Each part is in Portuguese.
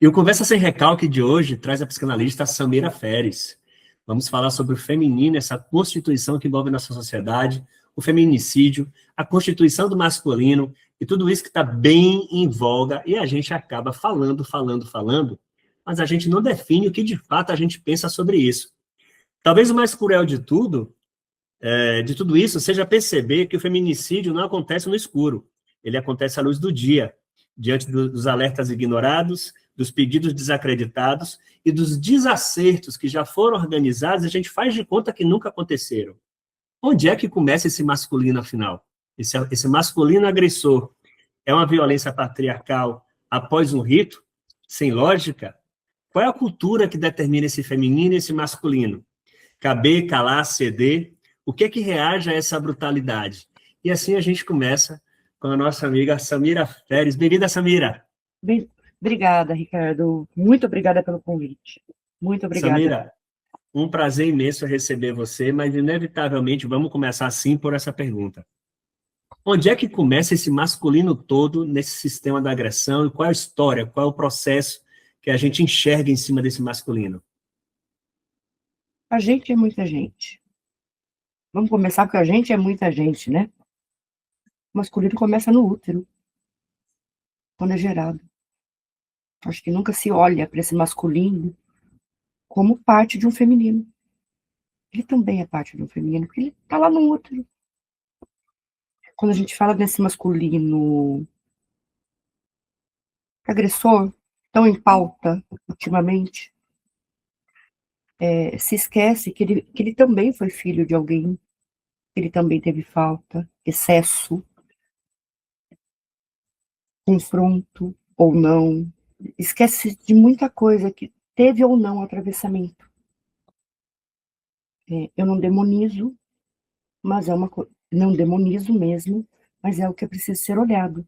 E o Conversa Sem Recalque de hoje traz a psicanalista Samira Feres. Vamos falar sobre o feminino, essa constituição que envolve nossa sociedade, o feminicídio, a constituição do masculino e tudo isso que está bem em voga e a gente acaba falando, mas a gente não define o que de fato a gente pensa sobre isso. Talvez o mais cruel de tudo isso, seja perceber que o feminicídio não acontece no escuro. Ele acontece à luz do dia, diante dos alertas ignorados, dos pedidos desacreditados e dos desacertos que já foram organizados, a gente faz de conta que nunca aconteceram. Onde é que começa esse masculino, afinal? Esse masculino agressor é uma violência patriarcal após um rito? Sem lógica? Qual é a cultura que determina esse feminino e esse masculino? Caber, calar, ceder? O que é que reage a essa brutalidade? E assim a gente começa com a nossa amiga Samira Feres. Bem-vinda, Samira. Obrigada, Ricardo. Muito obrigada pelo convite. Muito obrigada. Samira, um prazer imenso receber você, mas inevitavelmente vamos começar assim por essa pergunta. Onde é que começa esse masculino todo nesse sistema da agressão e qual é a história, qual é o processo que a gente enxerga em cima desse masculino? A gente é muita gente. Vamos começar porque a gente é muita gente, né? O masculino começa no útero, quando é gerado. Acho que nunca se olha para esse masculino como parte de um feminino. Ele também é parte de um feminino, porque ele está lá no útero. Quando a gente fala desse masculino agressor, tão em pauta ultimamente, se esquece que ele também foi filho de alguém, ele também teve falta, excesso, confronto ou não. Esquece de muita coisa que teve ou não atravessamento. Eu não demonizo, mas é uma coisa. Não demonizo mesmo, mas é o que é preciso ser olhado.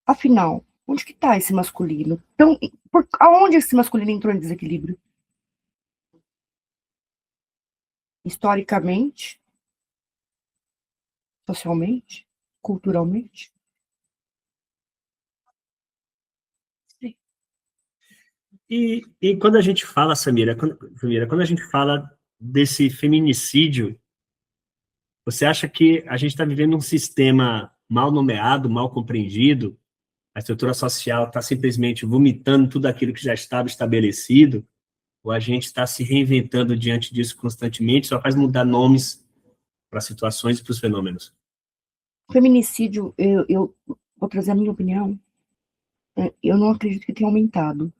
Afinal, onde que está esse masculino? Então, aonde esse masculino entrou em desequilíbrio? Historicamente, socialmente, culturalmente? Sim. E quando a gente fala, Samira, quando a gente fala desse feminicídio, você acha que a gente está vivendo um sistema mal nomeado, mal compreendido? A estrutura social está simplesmente vomitando tudo aquilo que já estava estabelecido? Ou a gente está se reinventando diante disso constantemente, só faz mudar nomes para situações e para os fenômenos? O feminicídio, eu vou trazer a minha opinião, eu não acredito que tenha aumentado.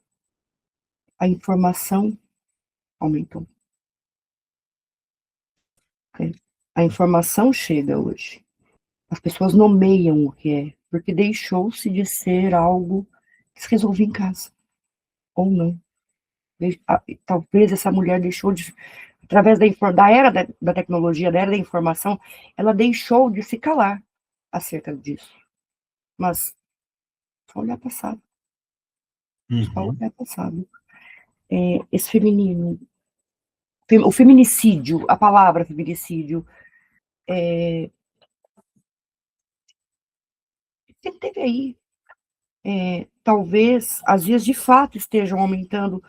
A informação aumentou. A informação chega hoje. As pessoas nomeiam o que é, porque deixou-se de ser algo que se resolvia em casa. Ou não. Talvez essa mulher deixou de, através da era da tecnologia, da era da informação, ela deixou de se calar acerca disso. Mas só olhar passado. Só olhar passado. Esse feminino, o feminicídio, a palavra feminicídio, sempre teve aí. Talvez as vias de fato estejam aumentando.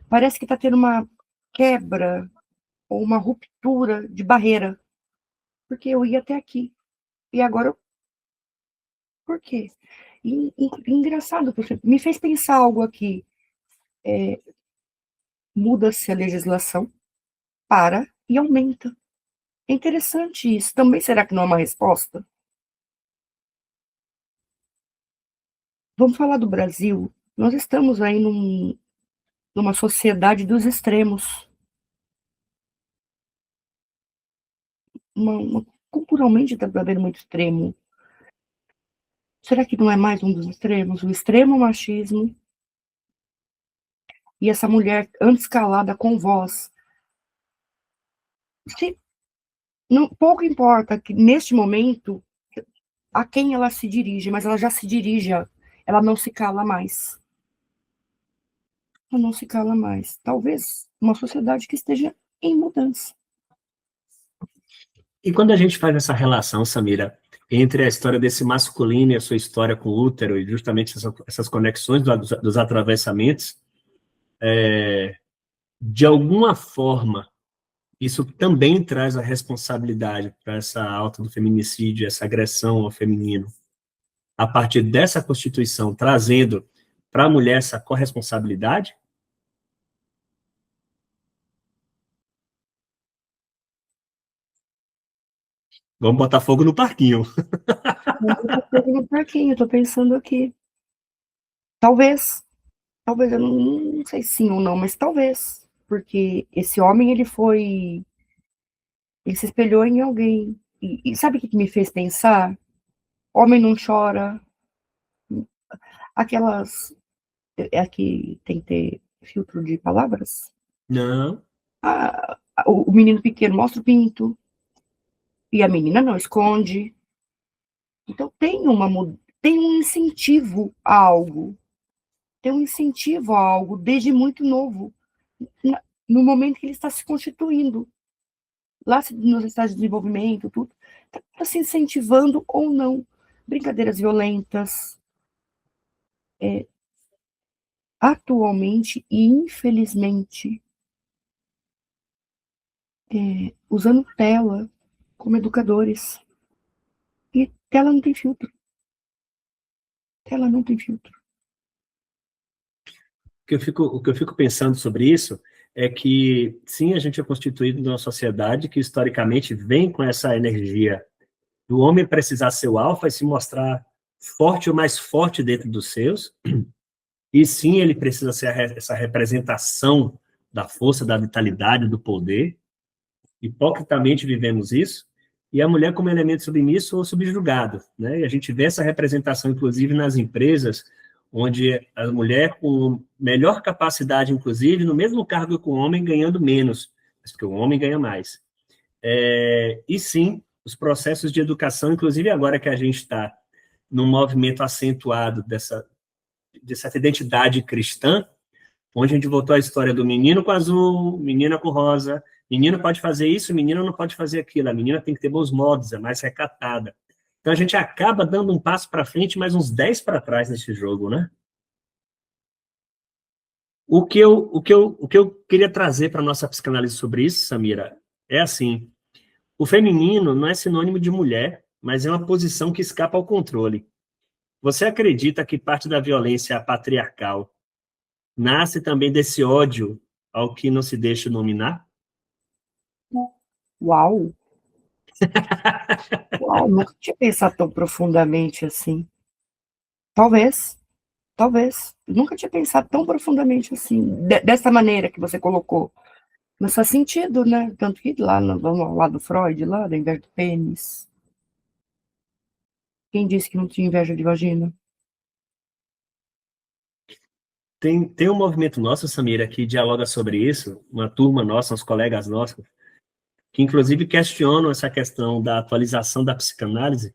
Parece que está tendo uma quebra ou uma ruptura de barreira. Porque eu ia até aqui. E agora, por quê? Engraçado, porque me fez pensar algo aqui. Muda-se a legislação, para e aumenta. É interessante isso. Também será que não é uma resposta? Vamos falar do Brasil. Nós estamos aí numa sociedade dos extremos. Culturalmente está havendo muito extremo. Será que não é mais um dos extremos? O extremo machismo e essa mulher antes calada com voz. Pouco importa que, neste momento, a quem ela se dirige, mas ela já se dirige, ela não se cala mais. Ela não se cala mais. Talvez uma sociedade que esteja em mudança. E quando a gente faz essa relação, Samira, entre a história desse masculino e a sua história com o útero, e justamente essas conexões dos atravessamentos, de alguma forma, isso também traz a responsabilidade para essa alta do feminicídio, essa agressão ao feminino, a partir dessa Constituição, trazendo para a mulher essa corresponsabilidade? Vamos botar fogo no parquinho. No parquinho, eu tô pensando aqui. Talvez, eu não sei sim ou não, mas talvez, porque esse homem, ele se espelhou em alguém, e sabe o que me fez pensar? Homem não chora, aquelas, aqui tem que ter filtro de palavras, Não. o menino pequeno mostra o pinto, e a menina não esconde, então tem um incentivo a algo, desde muito novo, no momento que ele está se constituindo, lá nos estágios de desenvolvimento, tudo, está se incentivando ou não. Brincadeiras violentas. Atualmente, e infelizmente, usando tela como educadores. E tela não tem filtro. Tela não tem filtro. O que eu fico pensando sobre isso é que, sim, a gente é constituído numa sociedade que, historicamente, vem com essa energia do homem precisar ser o alfa e se mostrar forte ou mais forte dentro dos seus, e sim, ele precisa ser essa representação da força, da vitalidade, do poder. Hipocritamente vivemos isso, e a mulher como elemento submisso ou subjugado, né? E a gente vê essa representação, inclusive, nas empresas, onde a mulher com melhor capacidade, inclusive, no mesmo cargo que o homem, ganhando menos, mas porque o homem ganha mais. E sim, os processos de educação, inclusive agora que a gente está num movimento acentuado dessa identidade cristã, onde a gente voltou à história do menino com azul, menina com rosa, menino pode fazer isso, menino não pode fazer aquilo, a menina tem que ter bons modos, é mais recatada. Então a gente acaba dando um passo para frente, mais uns 10 para trás nesse jogo, né? O que eu queria trazer para a nossa psicanálise sobre isso, Samira, é assim, o feminino não é sinônimo de mulher, mas é uma posição que escapa ao controle. Você acredita que parte da violência patriarcal nasce também desse ódio ao que não se deixa nominar? Uau! Uau, nunca tinha pensado tão profundamente assim. Talvez, talvez. Nunca tinha pensado tão profundamente assim, dessa maneira que você colocou. Mas faz sentido, né? Tanto que vamos lá do Freud, lá da inveja do pênis. Quem disse que não tinha inveja de vagina? Tem um movimento nosso, Samira, que dialoga sobre isso, uma turma nossa, uns colegas nossos, que inclusive questionam essa questão da atualização da psicanálise,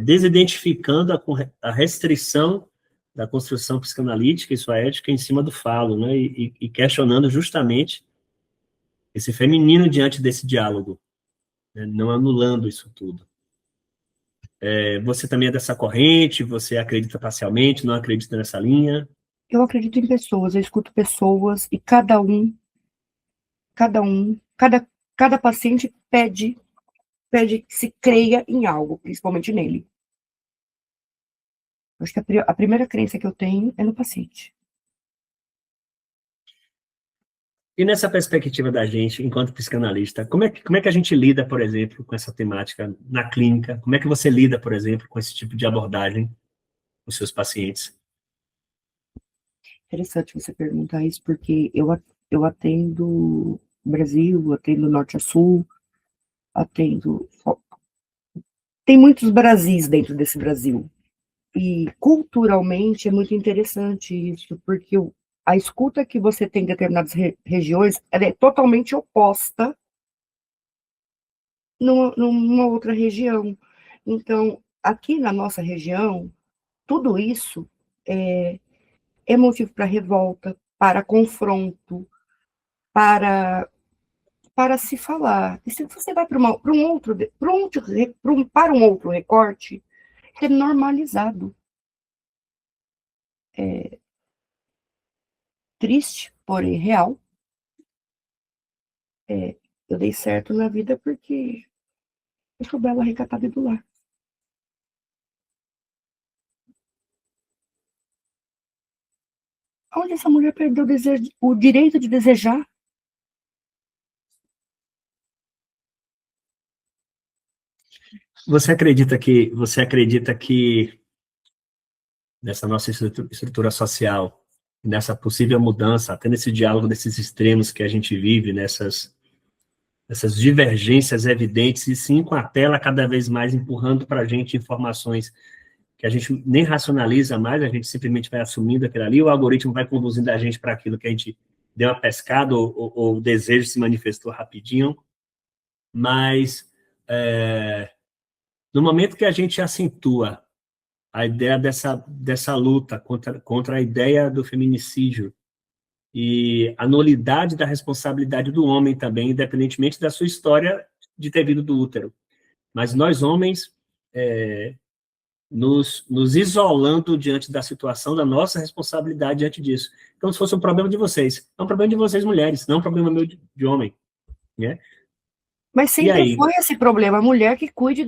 desidentificando a restrição da construção psicanalítica e sua ética em cima do falo, né? E questionando justamente esse feminino diante desse diálogo, né? Não anulando isso tudo. Você também é dessa corrente? Você acredita parcialmente? Não acredita nessa linha? Eu acredito em pessoas, eu escuto pessoas e cada paciente pede que se creia em algo, principalmente nele. Acho que a primeira crença que eu tenho é no paciente. E nessa perspectiva da gente, enquanto psicanalista, como é que a gente lida, por exemplo, com essa temática na clínica? Como é que você lida, por exemplo, com esse tipo de abordagem com seus pacientes? Interessante você perguntar isso, porque eu atendo Brasil, atendo Norte a Sul, atendo. Tem muitos Brasis dentro desse Brasil. E culturalmente é muito interessante isso, porque a escuta que você tem em determinadas regiões ela é totalmente oposta numa outra região. Então, aqui na nossa região, tudo isso é motivo para revolta, para confronto, para para se falar. E se você vai para um outro recorte, é normalizado. É triste, porém real. Eu dei certo na vida porque eu sou bela, recatada e do lar. Onde essa mulher perdeu o direito de desejar? Você acredita que nessa nossa estrutura social, nessa possível mudança, até nesse diálogo desses extremos que a gente vive, essas divergências evidentes, e sim com a tela cada vez mais empurrando para a gente informações que a gente nem racionaliza mais, a gente simplesmente vai assumindo aquilo ali, o algoritmo vai conduzindo a gente para aquilo que a gente deu uma pescada, ou o desejo se manifestou rapidinho, mas no momento que a gente acentua a ideia dessa luta contra a ideia do feminicídio e a nulidade da responsabilidade do homem também, independentemente da sua história de ter vindo do útero. Mas nós, homens, nos isolando diante da situação, da nossa responsabilidade diante disso. Então, se fosse um problema de vocês, é um problema de vocês, mulheres, não é um problema meu de homem. Né? Mas E sempre aí? foi esse problema, a mulher que cuide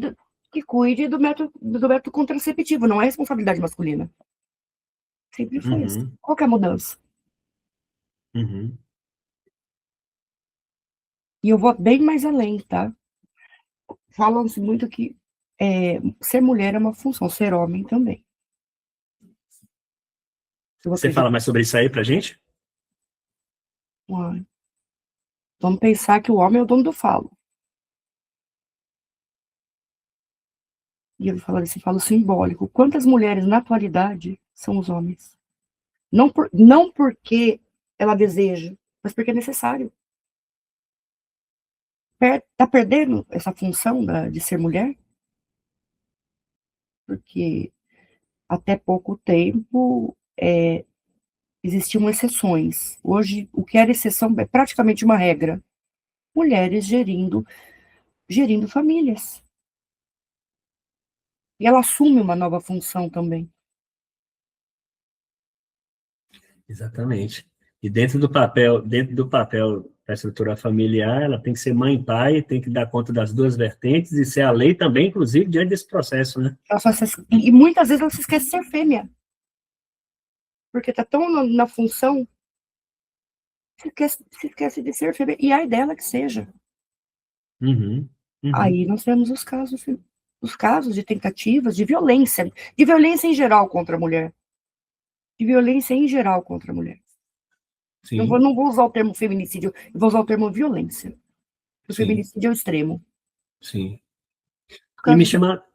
do método contraceptivo, não é responsabilidade masculina. Sempre foi assim. Uhum, Qual que é a mudança? uhum. E eu vou bem mais além, tá? Falam-se muito que ser mulher é uma função, ser homem também. Eu Você fala acredito. mais sobre isso aí pra gente? Vamos pensar que o homem é o dono do falo. E eu falo esse falo simbólico. Quantas mulheres na atualidade são os homens? Não porque ela deseja, mas porque é necessário. Tá perdendo essa função de ser mulher? Porque até pouco tempo existiam exceções. Hoje, o que era exceção é praticamente uma regra. Mulheres gerindo famílias. E ela assume uma nova função também. Exatamente. E dentro do papel da estrutura familiar, ela tem que ser mãe e pai, tem que dar conta das duas vertentes e ser a lei também, inclusive, diante desse processo, né? E muitas vezes ela se esquece de ser fêmea. Porque está tão na função, se esquece de ser fêmea. E ai dela que seja. Uhum, uhum, Aí nós temos os casos de tentativas de violência em geral contra a mulher. De violência em geral contra a mulher. sim, Não vou usar o termo feminicídio, eu vou usar o termo violência. O sim, feminicídio é o extremo. sim. Por E me causa de, chama,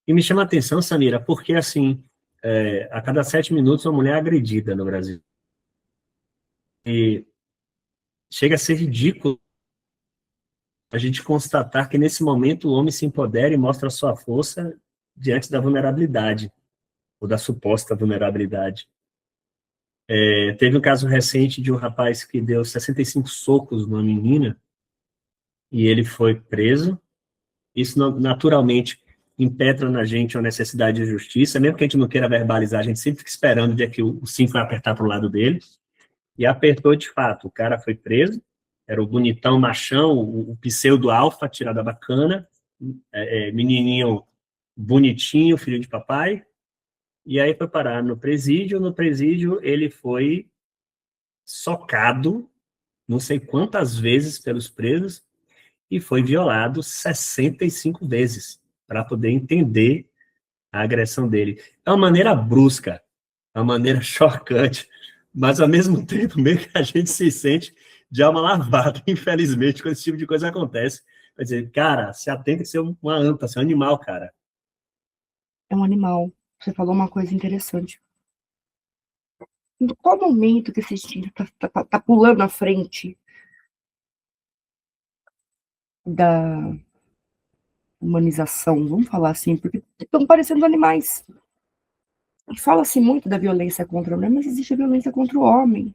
e me chama a atenção, Samira, porque, assim, a cada 7 minutos uma mulher é agredida no Brasil. E chega a ser ridículo a gente constatar que, nesse momento, o homem se empodera e mostra a sua força diante da vulnerabilidade, ou da suposta vulnerabilidade. Teve um caso recente de um rapaz que deu 65 socos numa menina e ele foi preso. Isso naturalmente impetra na gente uma necessidade de justiça, mesmo que a gente não queira verbalizar, a gente sempre fica esperando o dia que o sim vai apertar para o lado dele. E apertou de fato. O cara foi preso, era o bonitão machão, o pseudo-alfa, tirada bacana, menininho bonitinho, filho de papai. E aí foi parar no presídio. No presídio ele foi socado não sei quantas vezes pelos presos e foi violado 65 vezes para poder entender a agressão dele. É uma maneira brusca, é uma maneira chocante, mas ao mesmo tempo meio que a gente se sente de alma lavada, infelizmente, quando esse tipo de coisa acontece. Quer dizer, cara, se atenta que ser uma anta, ser um animal, cara. É um animal. Você falou uma coisa interessante. Em qual momento que esse instinto tá pulando à frente da humanização? Vamos falar assim, porque estão parecendo animais. E fala-se muito da violência contra a mulher, mas existe a violência contra o homem.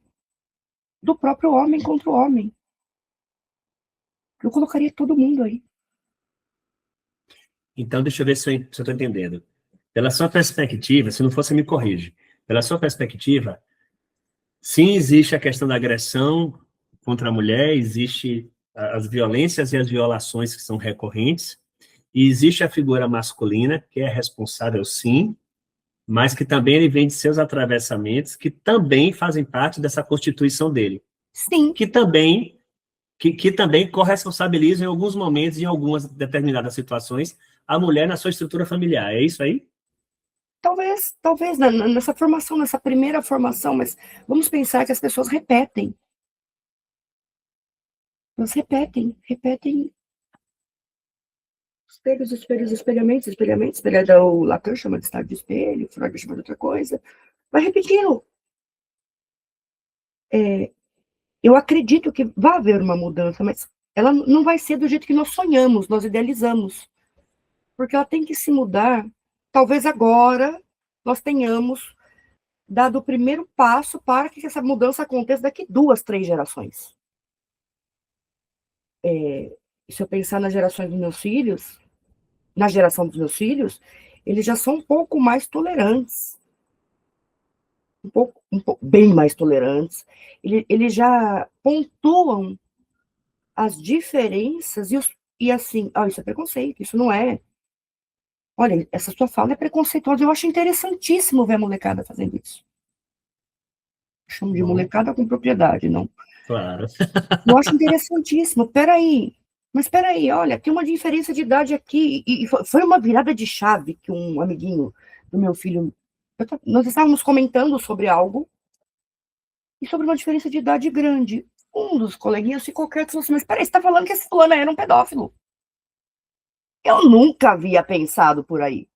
Do próprio homem contra o homem. Eu colocaria todo mundo aí. Então, deixa eu ver se eu estou entendendo. Pela sua perspectiva, se não for, você me corrige. Pela sua perspectiva, sim, existe a questão da agressão contra a mulher, existe as violências e as violações que são recorrentes, e existe a figura masculina, que é responsável, sim, mas que também ele vem de seus atravessamentos, que também fazem parte dessa constituição dele, Sim, que também corresponsabilizam em alguns momentos, em algumas determinadas situações, a mulher na sua estrutura familiar. É isso aí? talvez nessa formação, nessa primeira formação, mas vamos pensar que as pessoas repetem. Elas repetem espelhos, espelhos, espelhamentos, espelhamentos, espelhada, o Lacan chama de estado de espelho, Freud chama de outra coisa. Vai repetindo. Eu acredito que vai haver uma mudança, mas ela não vai ser do jeito que nós sonhamos, nós idealizamos. Porque ela tem que se mudar. Talvez agora nós tenhamos dado o primeiro passo para que essa mudança aconteça daqui 2, 3 gerações. Se eu pensar nas gerações dos meus filhos, na geração dos meus filhos, eles já são um pouco mais tolerantes. Bem mais tolerantes. Eles já pontuam as diferenças e assim, isso é preconceito, isso não é. Olha, essa sua fala é preconceituosa. Eu acho interessantíssimo ver a molecada fazendo isso. Eu chamo de molecada com propriedade, não? Claro. Eu acho interessantíssimo. Mas peraí, olha, tem uma diferença de idade aqui. E foi uma virada de chave que um amiguinho do meu filho. Nós estávamos comentando sobre algo e sobre uma diferença de idade grande. Um dos coleguinhas ficou quieto e falou assim: mas peraí, você está falando que esse fulano era um pedófilo? Eu nunca havia pensado por aí.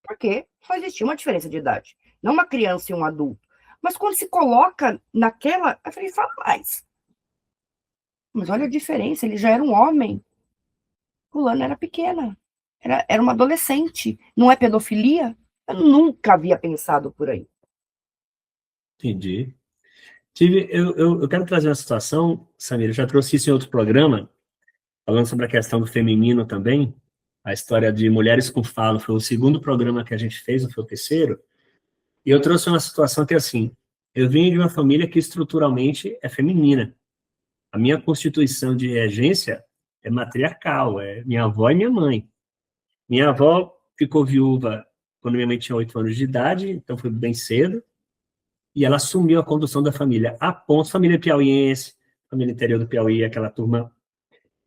Porque só existia uma diferença de idade. Não uma criança e um adulto. Mas quando se coloca naquela. Eu falei, fala mais. Mas olha a diferença, ele já era um homem. Fulano era pequena. Era uma adolescente. Não é pedofilia? Eu nunca havia pensado por aí. Entendi. Eu quero trazer uma situação, Samir, eu já trouxe isso em outro programa, falando sobre a questão do feminino também, a história de Mulheres com Falo, foi o segundo programa que a gente fez, não foi o terceiro, e eu trouxe uma situação que, assim, eu vim de uma família que estruturalmente é feminina. A minha constituição de regência é matriarcal, é minha avó e minha mãe. Minha avó ficou viúva quando minha mãe tinha 8 anos de idade, então foi bem cedo, e ela assumiu a condução da família, a ponto, família piauiense, família interior do Piauí, aquela turma.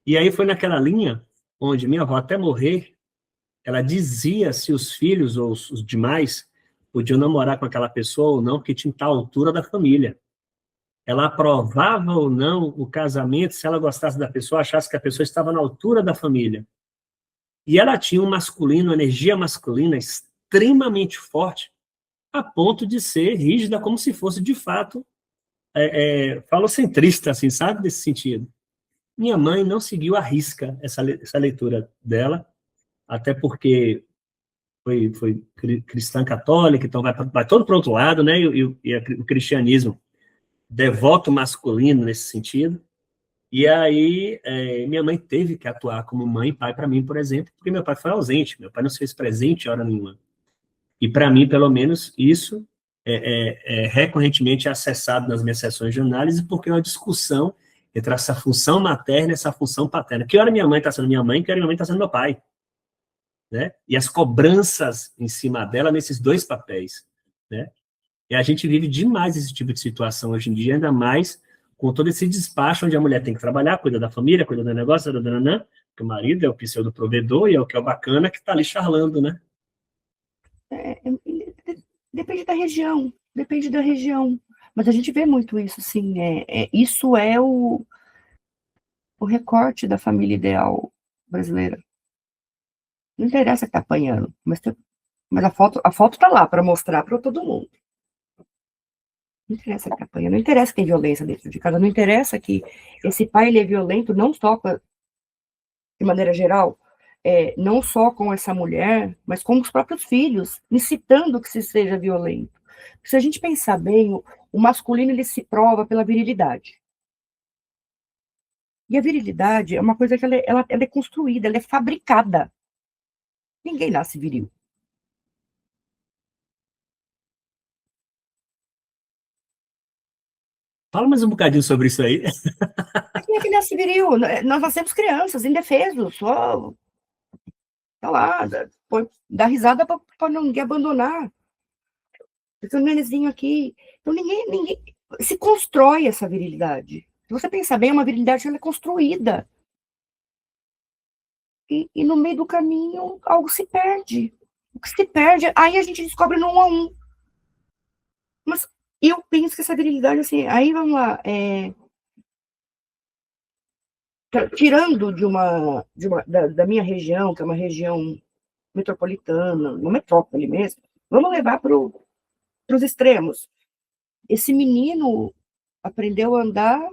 E aí foi naquela linha onde minha avó, até morrer, ela dizia se os filhos ou os demais podiam namorar com aquela pessoa ou não, porque tinha tal altura da família. Ela aprovava ou não o casamento se ela gostasse da pessoa, achasse que a pessoa estava na altura da família. E ela tinha um masculino, uma energia masculina extremamente forte, a ponto de ser rígida, como se fosse, de fato, falocentrista, assim, sabe, nesse sentido. Minha mãe não seguiu à risca essa leitura dela, até porque foi cristã católica, então vai todo para o outro lado, né? E o cristianismo devoto masculino nesse sentido. E aí, minha mãe teve que atuar como mãe e pai para mim, por exemplo, porque meu pai foi ausente, meu pai não se fez presente em hora nenhuma. E para mim, pelo menos, isso é recorrentemente acessado nas minhas sessões de análise, porque é uma discussão entre essa função materna e essa função paterna. Que hora minha mãe está sendo minha mãe, que hora minha mãe está sendo meu pai. Né? E as cobranças em cima dela nesses dois papéis. Né? E a gente vive demais esse tipo de situação hoje em dia, ainda mais com todo esse despacho onde a mulher tem que trabalhar, cuida da família, cuida do negócio, porque o marido é o pseudo provedor e é o que é o bacana que está ali charlando, né? Depende da região, depende da região. Mas a gente vê muito isso, sim. Isso é o recorte da família ideal brasileira. Não interessa que tá apanhando, mas a foto tá lá para mostrar para todo mundo. Não interessa que tá apanhando, não interessa que tem violência dentro de casa, não interessa que esse pai ele é violento não só de maneira geral, não só com essa mulher, mas com os próprios filhos, incitando que se seja violento. Se a gente pensar bem, o masculino ele se prova pela virilidade. E a virilidade é uma coisa que ela é construída, ela é fabricada. Ninguém nasce viril. Fala mais um bocadinho sobre isso aí. Quem é que nasce viril? Nós nascemos crianças, indefesos, só tá lá, dá risada para ninguém abandonar. Esse nenenzinho aqui. Então, ninguém se constrói essa virilidade. Se você pensar bem, uma virilidade ela é construída. E no meio do caminho, algo se perde. O que se perde, aí a gente descobre no 1 a 1. Mas eu penso que essa virilidade, assim, aí vamos lá, tirando da minha região, que é uma região metropolitana, uma metrópole mesmo, vamos levar para os extremos. Esse menino aprendeu a andar,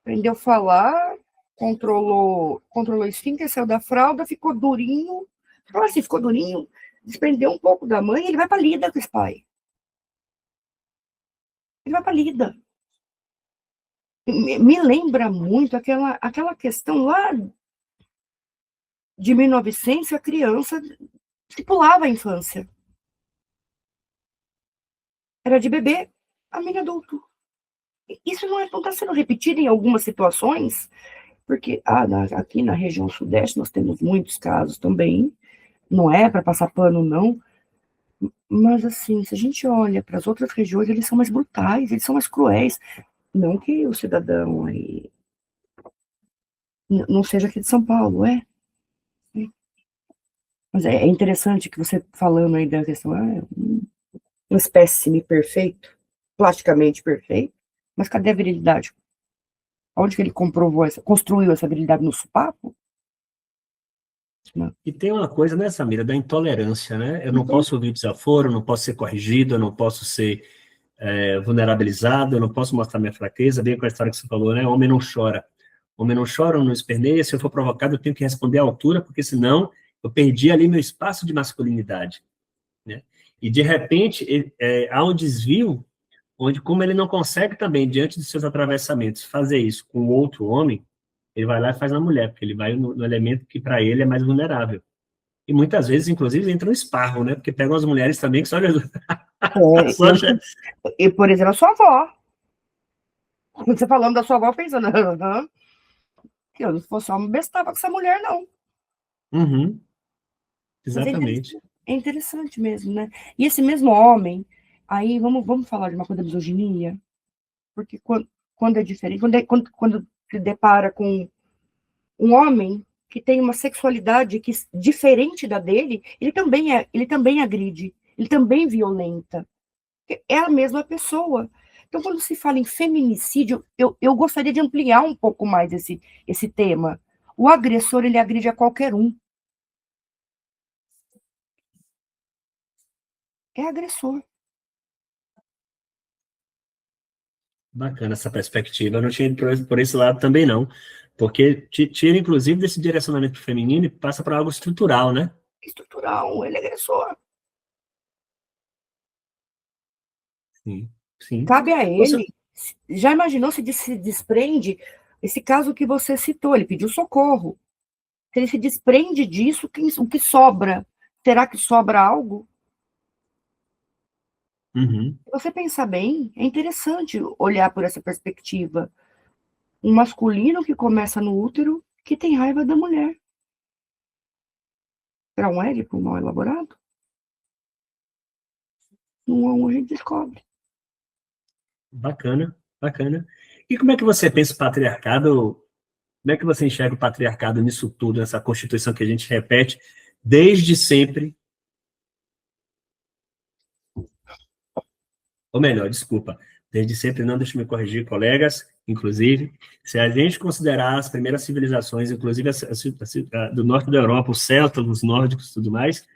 aprendeu a falar, controlou o esfíncter, saiu da fralda, ficou durinho, ficou durinho, desprendeu um pouco da mãe, ele vai para a lida com esse pai. Ele vai para a lida. Me lembra muito aquela questão lá de 1900, a criança se pulava a infância. Era de bebê a meio adulto. Isso não está sendo repetido em algumas situações, porque aqui na região sudeste nós temos muitos casos também, não é para passar pano, não, mas assim, se a gente olha para as outras regiões, eles são mais brutais, eles são mais cruéis. Não que o cidadão aí não seja aqui de São Paulo, mas é interessante que você falando aí da questão, um espécime perfeito, plasticamente perfeito, mas cadê a virilidade? Onde que ele construiu essa habilidade no sopapo? E tem uma coisa, né, Samira, da intolerância, né? Eu não posso ouvir desaforo, eu não posso ser corrigido, eu não posso ser vulnerabilizado, eu não posso mostrar minha fraqueza, bem com a história que você falou, né? Homem não chora. Homem não chora, não esperneia, se eu for provocado, eu tenho que responder à altura, porque senão eu perdi ali meu espaço de masculinidade, né? E, de repente, há um desvio onde, como ele não consegue também, diante de seus atravessamentos, fazer isso com outro homem, ele vai lá e faz na mulher, porque ele vai no elemento que, para ele, é mais vulnerável. E muitas vezes, inclusive, entra no esparro, né? Porque pegam as mulheres também que só... E, por exemplo, a sua avó. Quando você falando da sua avó, pensando, que eu não fosse homem, bestava com essa mulher, não. Uhum. Mas Exatamente. é interessante mesmo, né? E esse mesmo homem, aí vamos falar de uma coisa da misoginia, porque quando é diferente, quando se depara com um homem que tem uma sexualidade diferente da dele, ele também agride, ele também violenta. É a mesma pessoa. Então, quando se fala em feminicídio, eu gostaria de ampliar um pouco mais esse tema. O agressor, ele agride a qualquer um. É agressor. Bacana essa perspectiva. Eu não tinha ido por esse lado também, não. Porque tira, inclusive, desse direcionamento feminino e passa para algo estrutural, né? Estrutural, ele é agressor. Sim, sim. Cabe a Você... ele. Já imaginou se desprende esse caso que você citou? Ele pediu socorro. Se ele se desprende disso, o que sobra? Será que sobra algo? Uhum. Se você pensar bem, é interessante olhar por essa perspectiva. Um masculino que começa no útero que tem raiva da mulher. Será um Édipo mal elaborado? Não, a gente descobre. Bacana, bacana. E como é que você pensa o patriarcado? Como é que você enxerga o patriarcado nisso tudo, nessa constituição que a gente repete desde sempre? Ou melhor, desculpa, desde sempre não, deixa eu me corrigir, colegas, inclusive, se a gente considerar as primeiras civilizações, inclusive do norte da Europa, os celtas, os nórdicos e tudo mais,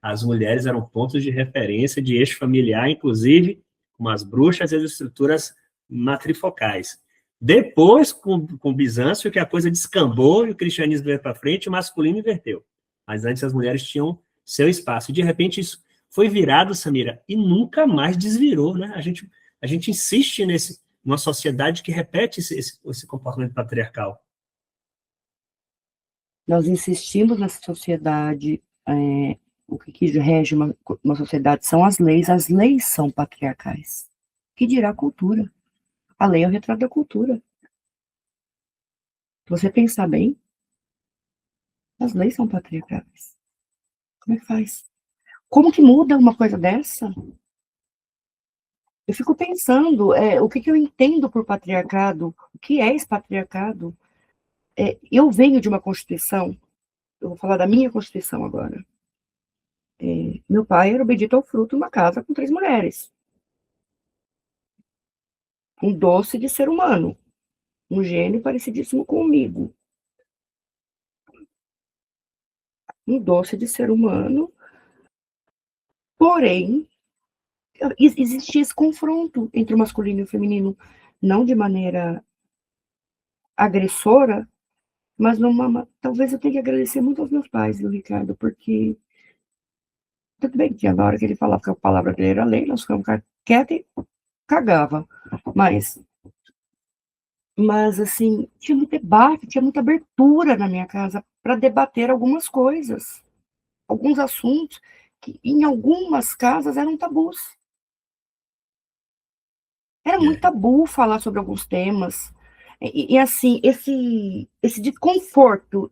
as mulheres eram pontos de referência de eixo familiar, inclusive com as bruxas e as estruturas matrifocais. Depois, com Bizâncio, que a coisa descambou e o cristianismo veio para frente, o masculino inverteu. Mas antes as mulheres tinham seu espaço. E, de repente, isso foi virado, Samira, e nunca mais desvirou, né? A gente insiste numa sociedade que repete esse comportamento patriarcal. Nós insistimos nessa sociedade, o que rege uma sociedade são as leis são patriarcais. Que dirá a cultura? A lei é o retrato da cultura. Se você pensar bem, as leis são patriarcais. Como é que faz? Como que muda uma coisa dessa? Eu fico pensando, o que eu entendo por patriarcado, o que é esse patriarcado? Eu venho de uma Constituição, eu vou falar da minha Constituição agora. Meu pai era o bendito ao fruto numa casa com 3 mulheres. Um doce de ser humano. Um gênio parecidíssimo comigo. Um doce de ser humano. Porém, existia esse confronto entre o masculino e o feminino, não de maneira agressora, mas talvez eu tenha que agradecer muito aos meus pais, viu, Ricardo, porque tudo bem que na hora que ele falava que a palavra dele era lei, nós ficamos quietos e cagava, mas assim, tinha muito debate, tinha muita abertura na minha casa para debater algumas coisas, alguns assuntos que em algumas casas eram tabus. Era muito tabu falar sobre alguns temas. E assim, esse desconforto.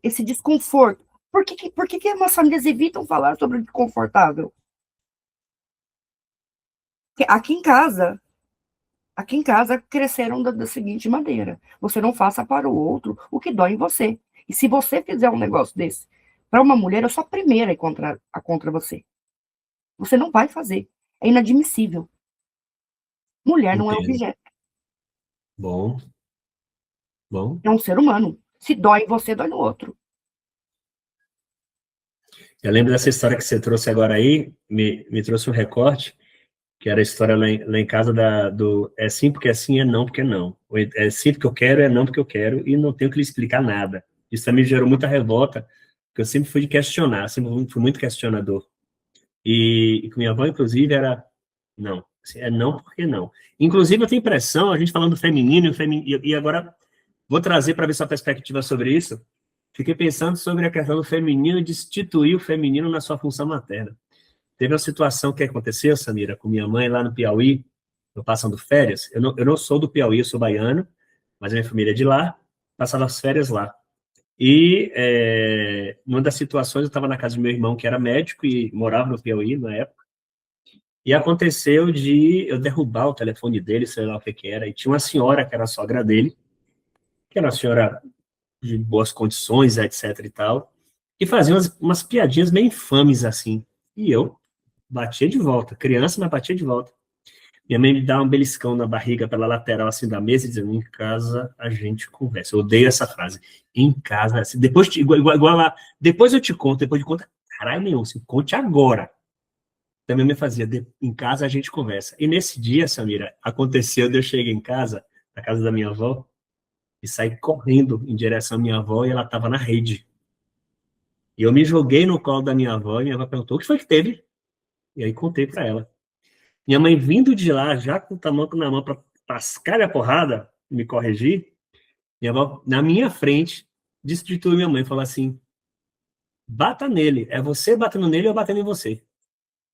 Por que as famílias evitam falar sobre o desconfortável? Porque aqui em casa cresceram da seguinte maneira: você não faça para o outro o que dói em você. E se você fizer um negócio desse para uma mulher, eu sou a primeira a contra você. Você não vai fazer. É inadmissível. Mulher não é Entendo. objeto. Bom, bom. É um ser humano. Se dói em você, dói no outro. Eu lembro dessa história que você trouxe agora aí, me trouxe um recorte, que era a história lá em casa do é sim porque é sim, é não porque é não. É sim porque eu quero, é não porque eu quero, e não tenho que lhe explicar nada. Isso também gerou muita revolta, porque eu sempre fui de questionar, sempre fui muito questionador. E com minha avó, inclusive, era não. Assim, é não porque não. Inclusive, eu tenho impressão, a gente falando feminino, e agora vou trazer para ver sua perspectiva sobre isso. Fiquei pensando sobre a questão do feminino e destituir o feminino na sua função materna. Teve uma situação que aconteceu, Samira, com minha mãe lá no Piauí, eu passando férias. Eu não sou do Piauí, eu sou baiano, mas a minha família é de lá, passava as férias lá. E numa das situações, eu estava na casa do meu irmão, que era médico e morava no Piauí na época, e aconteceu de eu derrubar o telefone dele, sei lá o que que era, e tinha uma senhora que era a sogra dele, que era uma senhora de boas condições, etc e tal, e fazia umas piadinhas meio infames assim. E eu batia de volta, criança, mas batia de volta. Minha mãe me dá um beliscão na barriga pela lateral assim da mesa e dizendo: em casa a gente conversa. Eu odeio essa frase. Em casa, assim, igual lá, depois eu te conto, depois de conta, caralho nenhum, assim, conte agora. Também me fazia, em casa a gente conversa. E nesse dia, Samira, aconteceu de eu chegar em casa, na casa da minha avó, e saí correndo em direção à minha avó e ela estava na rede. E eu me joguei no colo da minha avó e minha avó perguntou: o que foi que teve? E aí contei para ela. Minha mãe vindo de lá, já com o tamanco na mão para tascar a porrada, me corrigir, minha avó, na minha frente, destituiu minha mãe e falou assim: bata nele, é você batendo nele ou eu batendo em você.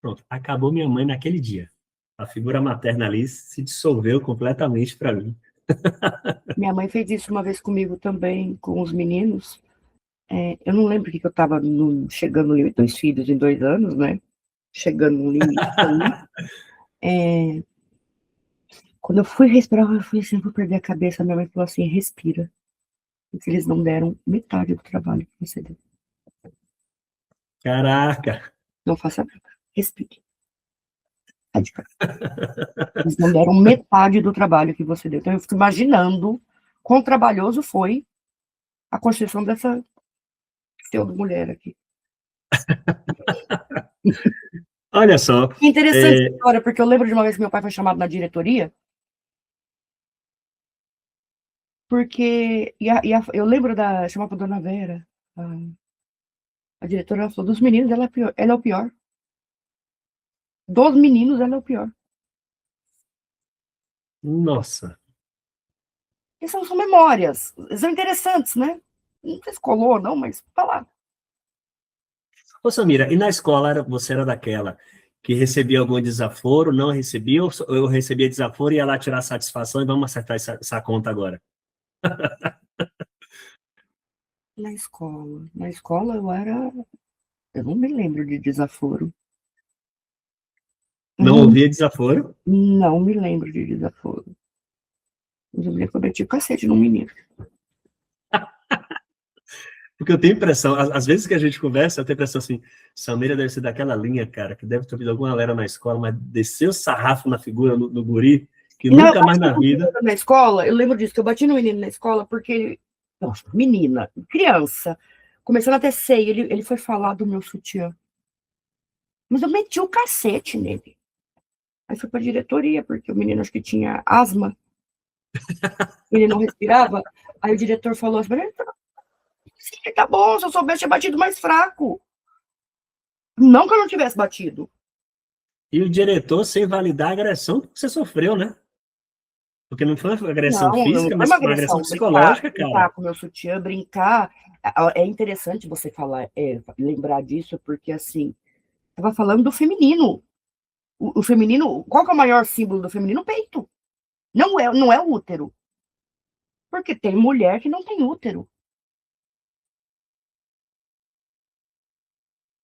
Pronto, acabou minha mãe naquele dia. A figura materna ali se dissolveu completamente para mim. Minha mãe fez isso uma vez comigo também, com os meninos. Eu não lembro que eu estava chegando no limite, 2 filhos em 2 anos, né? Chegando no limite ali. Quando eu fui respirar, eu falei assim: eu vou perder a cabeça. Minha mãe falou assim: respira. Porque eles não deram metade do trabalho que você deu. Caraca! Não faça nada. Respire. Sai de casa. Eles não deram metade do trabalho que você deu. Então, eu fico imaginando quão trabalhoso foi a construção dessa pseudo-mulher aqui. Olha só. É interessante essa história, porque eu lembro de uma vez que meu pai foi chamado na diretoria, porque eu lembro chamava a dona Vera, a diretora, ela falou: dos meninos, ela é o pior. Dos meninos, ela é o pior. Nossa. Essas são memórias, são interessantes, né? Não sei se colou ou não, mas tá lá. Ô, Samira, e na escola você era daquela que recebia algum desaforo, não recebia, ou eu recebia desaforo e ia lá tirar satisfação e vamos acertar essa conta agora? Na escola. Na escola eu não me lembro de desaforo. Não Não, ouvia desaforo? não me lembro de desaforo. Mas eu me lembro que eu meti o cacete no menino. Porque eu tenho impressão, às vezes que a gente conversa, eu tenho impressão assim, Samira deve ser daquela linha, cara, que deve ter ouvido alguma galera na escola, mas desceu o sarrafo na figura, no guri, que Não, eu nunca mais bati na no menino vida. na escola, eu lembro disso, que eu bati no menino na escola porque, nossa, menina, criança, começando a ter seio, ele foi falar do meu sutiã. Mas eu meti o cacete nele. Aí foi pra diretoria, porque o menino acho que tinha asma, ele não respirava. Aí o diretor falou assim, tá bom, se eu soubesse, tinha batido mais fraco. Não que eu não tivesse batido. E o diretor sem validar a agressão que você sofreu, né? Porque não foi uma agressão Não física, foi uma mas foi uma agressão agressão. Brincar, psicológica, cara. brincar com o meu sutiã, brincar. É interessante você falar, lembrar disso, porque assim, estava falando do feminino. O feminino, qual que é o maior símbolo do feminino? O peito. Não é o útero. Porque tem mulher que não tem útero.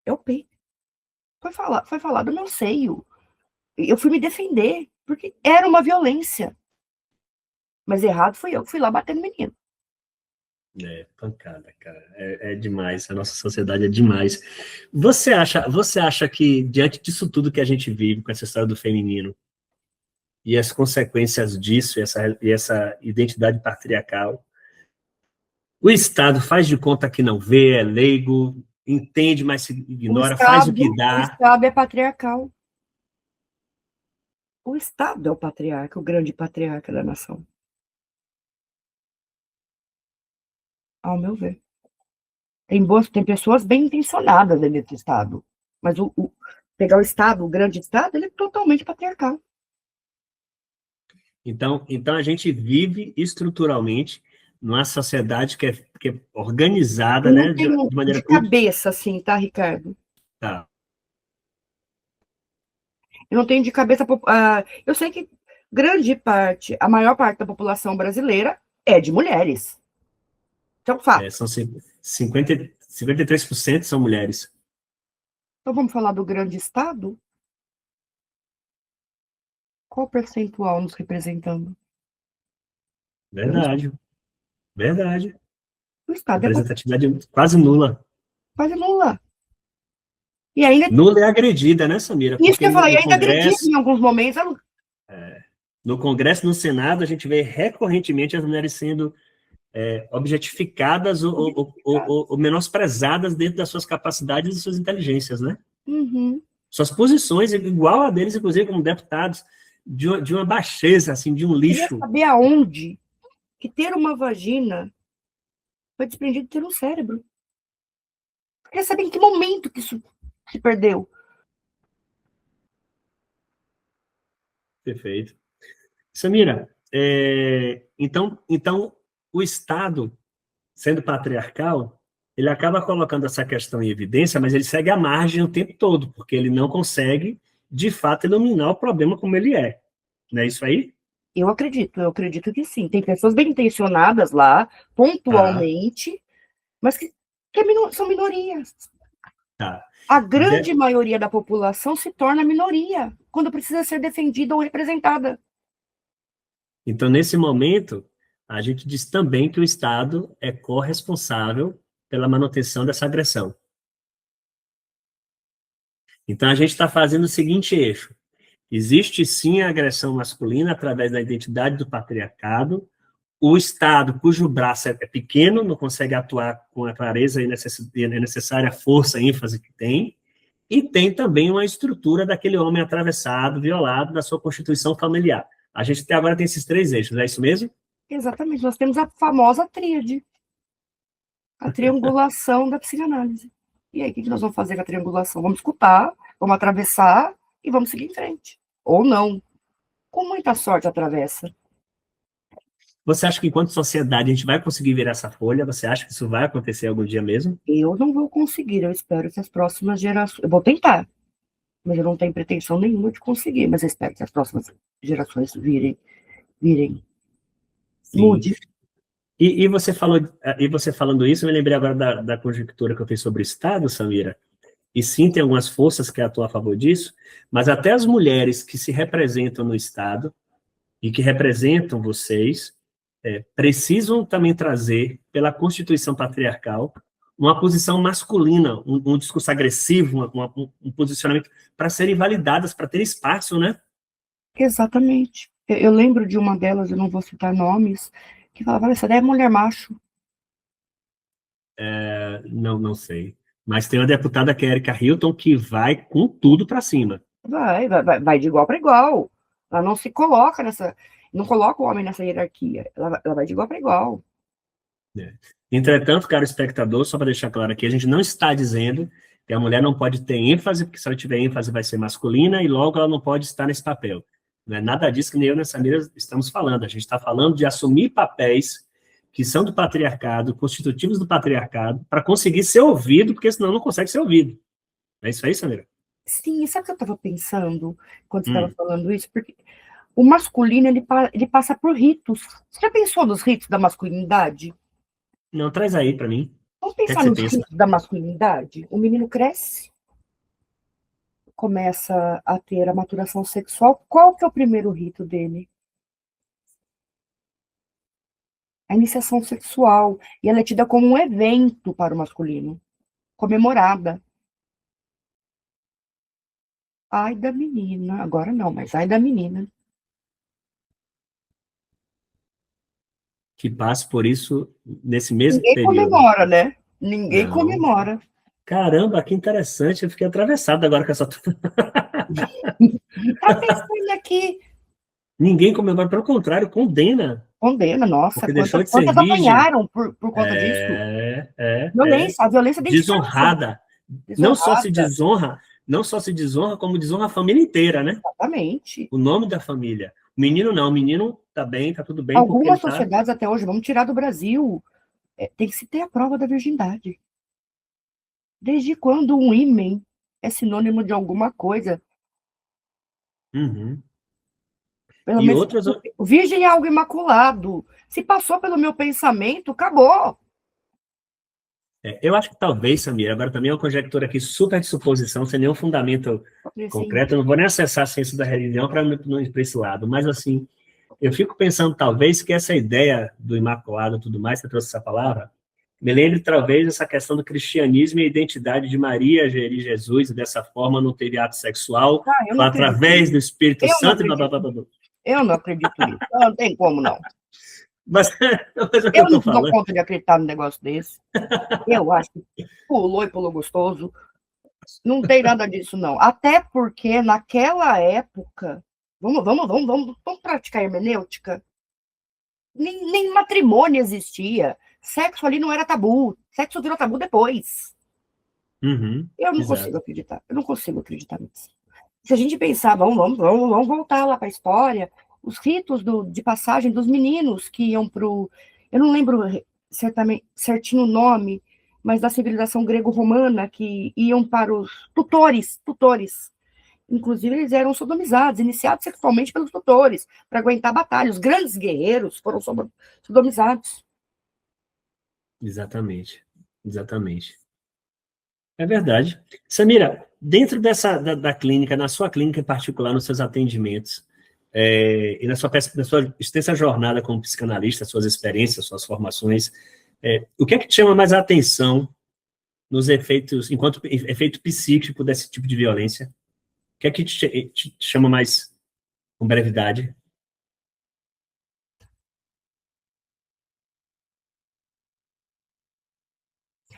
É o peito. Foi falar do meu seio. Eu fui me defender, porque era uma violência. Mas errado fui eu que fui lá bater no menino. É, pancada, cara. É demais. A nossa sociedade é demais. Você acha que, diante disso tudo que a gente vive com essa história do feminino e as consequências disso, e essa identidade patriarcal, o Estado faz de conta que não vê, é leigo, entende, mas se ignora, faz o que O dá. Estado é patriarcal. O Estado é o patriarca, o grande patriarca da nação, ao meu ver. Tem pessoas bem intencionadas dentro do Estado, mas pegar o Estado, o grande Estado, ele é totalmente patriarcal. Então a gente vive estruturalmente numa sociedade que é organizada, Eu não né, de, tenho de de maneira muito. cabeça assim, tá, Ricardo? Tá. Eu não tenho de cabeça. Eu sei que a maior parte da população brasileira é de mulheres. Isso é um fato. São 53% são mulheres. Então vamos falar do grande Estado? Qual percentual nos representando? Eu não sei. Verdade, verdade. O Estado é Representatividade quase nula. quase nula. E ainda, Nula é agredida, né, Samira? isso que Porque eu no, falei, no ainda acredito Congresso, em alguns momentos. no Congresso, no Senado, a gente vê recorrentemente as mulheres sendo objetificadas ou menosprezadas dentro das suas capacidades e suas inteligências, né? Uhum. Suas posições, igual a deles, inclusive como deputados, de uma baixeza, assim, de um Queria lixo. saber aonde que ter uma vagina foi desprendido de ter um cérebro. Queria saber em que momento que isso se perdeu. Perfeito. Samira, então o Estado, sendo patriarcal, ele acaba colocando essa questão em evidência, mas ele segue à margem o tempo todo, porque ele não consegue, de fato, iluminar o problema como ele é. Não é isso aí? Eu acredito que sim. Tem pessoas bem intencionadas lá, Tá, pontualmente, mas que são minorias. tá. A grande De- maioria da população se torna minoria quando precisa ser defendida ou representada. Então, nesse momento, a gente diz também que o Estado é corresponsável pela manutenção dessa agressão. Então, a gente está fazendo o seguinte eixo. Existe sim a agressão masculina através da identidade do patriarcado. O Estado, cujo braço é pequeno, não consegue atuar com a clareza e necessária força e ênfase que tem. E tem também uma estrutura daquele homem atravessado, violado da sua constituição familiar. A gente até agora tem esses três eixos, é isso mesmo? Exatamente, nós temos a famosa tríade, a triangulação da psicanálise. E aí, o que nós vamos fazer com a triangulação? Vamos escutar, vamos atravessar e vamos seguir em frente. Ou não. Com muita sorte atravessa. Você acha que enquanto sociedade a gente vai conseguir virar essa folha? Você acha que isso vai acontecer algum dia mesmo? Eu não vou conseguir, eu espero que as próximas gerações. Eu vou tentar, mas eu não tenho pretensão nenhuma de conseguir, mas eu espero que as próximas gerações virem. Sim. Mude. E você falou, e você falando isso, eu me lembrei agora da conjectura que eu fiz sobre o Estado, Samira. E sim, tem algumas forças que atuam a favor disso, mas até as mulheres que se representam no Estado e que representam vocês, precisam também trazer, pela Constituição patriarcal, uma posição masculina, um discurso agressivo, um posicionamento para serem validadas, para ter espaço, né? Exatamente. Eu lembro de uma delas, eu não vou citar nomes, que falava, essa daí é mulher macho. Não sei. Mas tem uma deputada que é a Erika Hilton, que vai com tudo para cima. Vai de igual para igual. Ela não se coloca não coloca o homem nessa hierarquia. Ela vai de igual para igual. Entretanto, caro espectador, só para deixar claro aqui, a gente não está dizendo que a mulher não pode ter ênfase, porque se ela tiver ênfase vai ser masculina e logo ela não pode estar nesse papel. Não é nada disso que nem eu nessa mira estamos falando. A gente está falando de assumir papéis que são do patriarcado, constitutivos do patriarcado, para conseguir ser ouvido, porque senão não consegue ser ouvido. É isso aí, Samira? Sim, sabe o que eu estava pensando quando você estava Hum. falando isso? Porque o masculino, ele passa por ritos. Você já pensou nos ritos da masculinidade? Não, traz aí para mim. Vamos O que é que pensar você nos pensa? ritos da masculinidade? O menino cresce, começa a ter a maturação sexual. Qual que é o primeiro rito dele? A iniciação sexual. E ela é tida como um evento para o masculino, comemorada. Ai da menina, agora não, mas ai da menina. Que passe por isso nesse mesmo Ninguém período. comemora, né? Ninguém Não. comemora. Caramba, que interessante. Eu fiquei atravessado agora com essa. Tá pensando aqui, Ninguém comemora, pelo contrário, condena, condena, nossa, porque deixou de ser quantas virgem. apanharam por conta disso? É. A violência dentro de casa, Desonrada. desonrada, Não só se desonra, como desonra a família inteira, né? exatamente. O nome da família. O menino não, o menino tá bem, tá tudo bem, porque ele Algumas tá. sociedades até hoje, vamos tirar do Brasil, tem que se ter a prova da virgindade. Desde quando um ímen é sinônimo de alguma coisa? Uhum. Pelo E menos, outras. virgem é algo imaculado. Se passou pelo meu pensamento, acabou. Eu acho que talvez, Samir, agora também é uma conjectura aqui super de suposição, sem nenhum fundamento Assim, concreto, eu não vou nem acessar a ciência da religião para não ir para esse lado, mas assim, eu fico pensando talvez que essa ideia do imaculado e tudo mais, você trouxe essa palavra, me lembre talvez essa questão do cristianismo e a identidade de Maria gerir Jesus, e dessa forma não teve ato sexual, eu foi não acredito através nisso. do Espírito Eu não Santo e blá, blá, blá, acredito. blá, blá. Eu não acredito nisso. Não tem como, não. Mas, mas é o que eu Eu estou não dou falando. conta de acreditar num negócio desse. Eu acho que pulou e pulou gostoso. Não tem nada disso, não. Até porque naquela época, vamos praticar hermenêutica. Nem matrimônio existia. Sexo ali não era tabu. Sexo virou tabu depois. Uhum, Eu não consigo exato. acreditar. Eu não consigo acreditar nisso. Se a gente pensar, vamos voltar lá para a história, os ritos de passagem dos meninos que iam para o. Eu não lembro certinho o nome, mas da civilização grego-romana, que iam para os tutores. Inclusive, eles eram sodomizados, iniciados sexualmente pelos tutores, para aguentar batalha. Os grandes guerreiros foram sodomizados. Exatamente. Exatamente. É verdade. Samira, dentro da clínica, na sua clínica em particular, nos seus atendimentos, e na sua extensa jornada como psicanalista, suas experiências, suas formações, o que é que te chama mais a atenção nos efeitos, enquanto efeito psíquico desse tipo de violência? O que é que te chama mais com brevidade?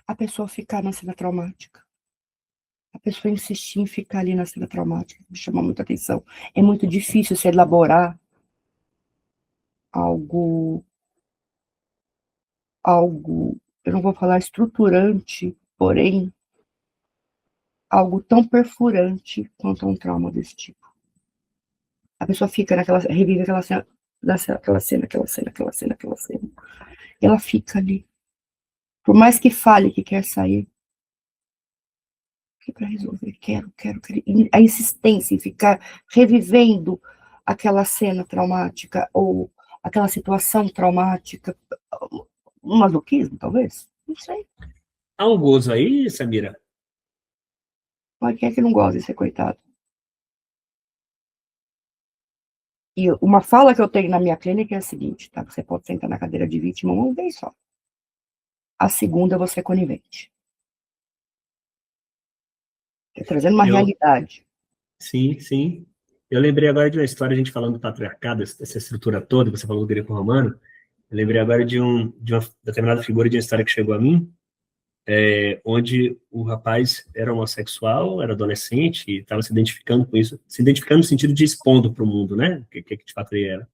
A pessoa ficar na cena traumática. A pessoa insistir em ficar ali na cena traumática, me chama muita atenção. É muito difícil se elaborar algo, eu não vou falar estruturante, porém, algo tão perfurante quanto um trauma desse tipo. A pessoa fica revive aquela cena aquela cena, aquela cena, aquela cena, aquela cena. E ela fica ali. Por mais que fale que quer sair, para resolver, quero. E a insistência em ficar revivendo aquela cena traumática ou aquela situação traumática, um masoquismo, talvez? Não sei. Há um gozo aí, Samira? Mas quem é que não gosta de ser coitado? E uma fala que eu tenho na minha clínica é a seguinte, tá? Você pode sentar na cadeira de vítima uma vez só. A segunda, você é conivente. Trazendo uma realidade. Sim, sim. Eu lembrei agora de uma história, a gente falando do patriarcado, essa estrutura toda, você falou do greco-romano. Eu lembrei agora de uma determinada figura de uma história que chegou a mim, onde o rapaz era homossexual, era adolescente e estava se identificando com isso, se identificando no sentido de expondo para o mundo, né? O que de fato ele era.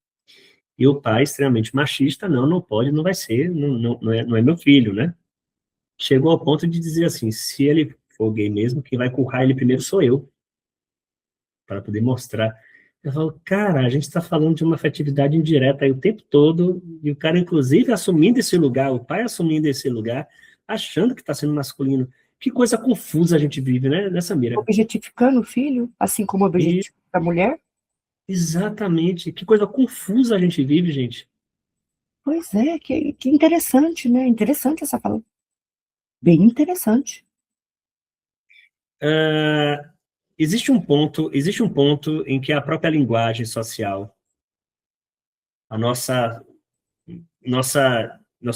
E o pai, extremamente machista, não pode, não vai ser, não é meu filho, né? Chegou ao ponto de dizer assim, se ele for gay mesmo, quem vai currar ele primeiro sou eu, para poder mostrar. Eu falo, cara, a gente está falando de uma afetividade indireta aí o tempo todo, e o cara, inclusive, assumindo esse lugar, o pai assumindo esse lugar, achando que está sendo masculino. Que coisa confusa a gente vive, né, Samira? Objetificando o filho, assim como objetifica a mulher. Exatamente. Que coisa confusa a gente vive, gente. Pois é, que interessante, né? Interessante essa fala. Bem interessante. Existe um ponto em que a própria linguagem social, a nosso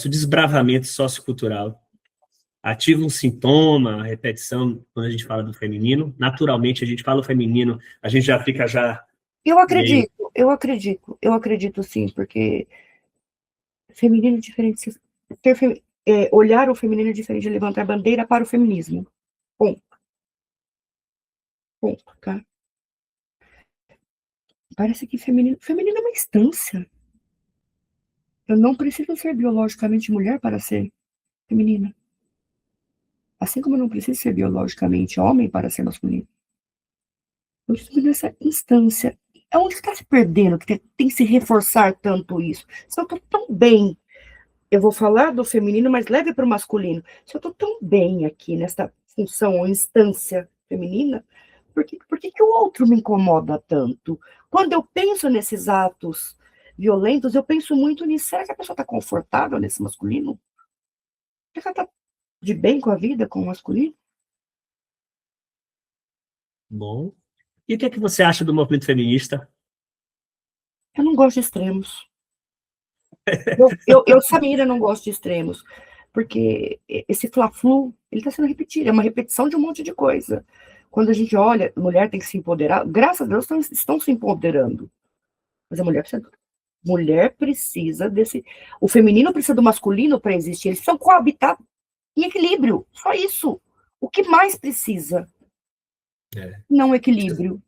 desbravamento sociocultural, ativa um sintoma, a repetição, quando a gente fala do feminino. Naturalmente, a gente fala o feminino, a gente já fica já... Eu acredito sim, porque feminino diferente, olhar o feminino diferente de levantar bandeira para o feminismo. Ponto, tá? Parece que feminino é uma instância. Eu não preciso ser biologicamente mulher para ser feminina. Assim como eu não preciso ser biologicamente homem para ser masculino. Eu estou nessa instância. É onde está se perdendo, que tem que se reforçar tanto isso. Se eu estou tão bem, eu vou falar do feminino, mas leve para o masculino. Se eu estou tão bem aqui nessa função ou instância feminina, por que o outro me incomoda tanto? Quando eu penso nesses atos violentos, eu penso muito nisso. Será que a pessoa está confortável nesse masculino? Será que ela está de bem com a vida, com o masculino? Bom. E o que é que você acha do movimento feminista? Eu não gosto de extremos. Samira, não gosto de extremos. Porque esse fla-flu, ele está sendo repetido. É uma repetição de um monte de coisa. Quando a gente olha, a mulher tem que se empoderar. Graças a Deus, estão se empoderando. Mas a mulher precisa desse... O feminino precisa do masculino para existir. Eles precisam coabitar em equilíbrio. Só isso. O que mais precisa? Não equilíbrio.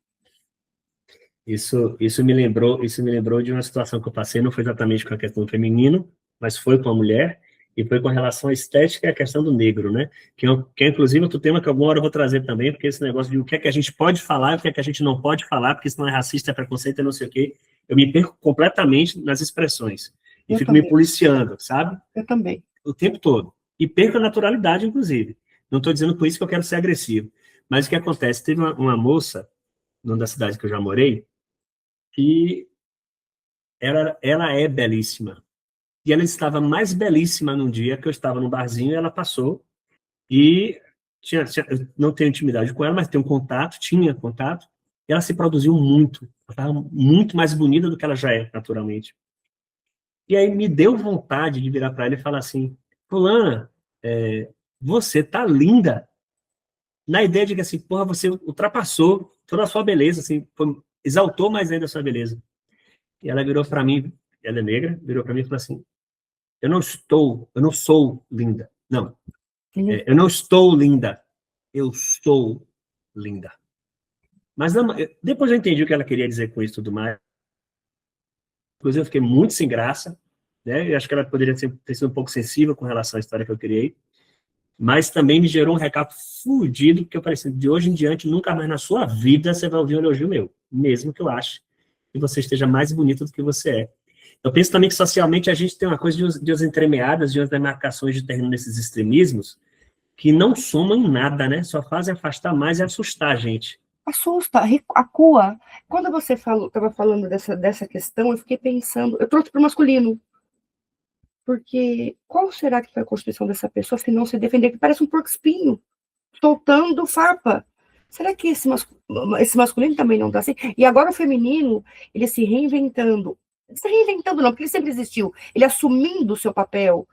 Isso me lembrou de uma situação que eu passei, não foi exatamente com a questão do feminino, mas foi com a mulher, e foi com relação à estética e à questão do negro, né? Que é inclusive outro tema que alguma hora eu vou trazer também, porque esse negócio de o que é que a gente pode falar e o que é que a gente não pode falar, porque senão é racista, é preconceito, é não sei o quê. Eu me perco completamente nas expressões. E fico me policiando, sabe? Eu também. O tempo todo. E perco a naturalidade, inclusive. Não estou dizendo com isso que eu quero ser agressivo. Mas o que acontece? Teve uma moça, numa das cidades que eu já morei, que ela é belíssima. E ela estava mais belíssima num dia que eu estava no barzinho e ela passou e eu não tenho intimidade com ela, mas tinha contato, e ela se produziu muito. Ela estava muito mais bonita do que ela já é, naturalmente. E aí me deu vontade de virar para ela e falar assim, fulana, você tá linda. Na ideia de que assim, porra, você ultrapassou toda a sua beleza, assim, exaltou mais ainda a sua beleza. E ela virou para mim, ela é negra, virou para mim e falou assim, eu não sou linda. Não, eu não estou linda, eu sou linda. Mas não, depois eu entendi o que ela queria dizer com isso e tudo mais. Inclusive eu fiquei muito sem graça, né? Eu acho que ela poderia ter sido um pouco sensível com relação à história que eu criei, mas também me gerou um recado fudido, porque eu falei assim, de hoje em diante, nunca mais na sua vida você vai ouvir um elogio meu, mesmo que eu ache que você esteja mais bonita do que você é. Eu penso também que socialmente a gente tem uma coisa de umas entremeadas, de umas demarcações de terreno nesses extremismos, que não somam em nada, né? Só fazem afastar mais e assustar a gente. Assusta, acua. Quando você estava falando dessa questão, eu fiquei pensando, eu trouxe para o masculino, porque qual será que foi a constituição dessa pessoa se não se defender? Que parece um porco-espinho, soltando farpa. Será que esse masculino também não está assim? E agora o feminino, ele se reinventando. Se reinventando não, porque ele sempre existiu. Ele assumindo o seu papel,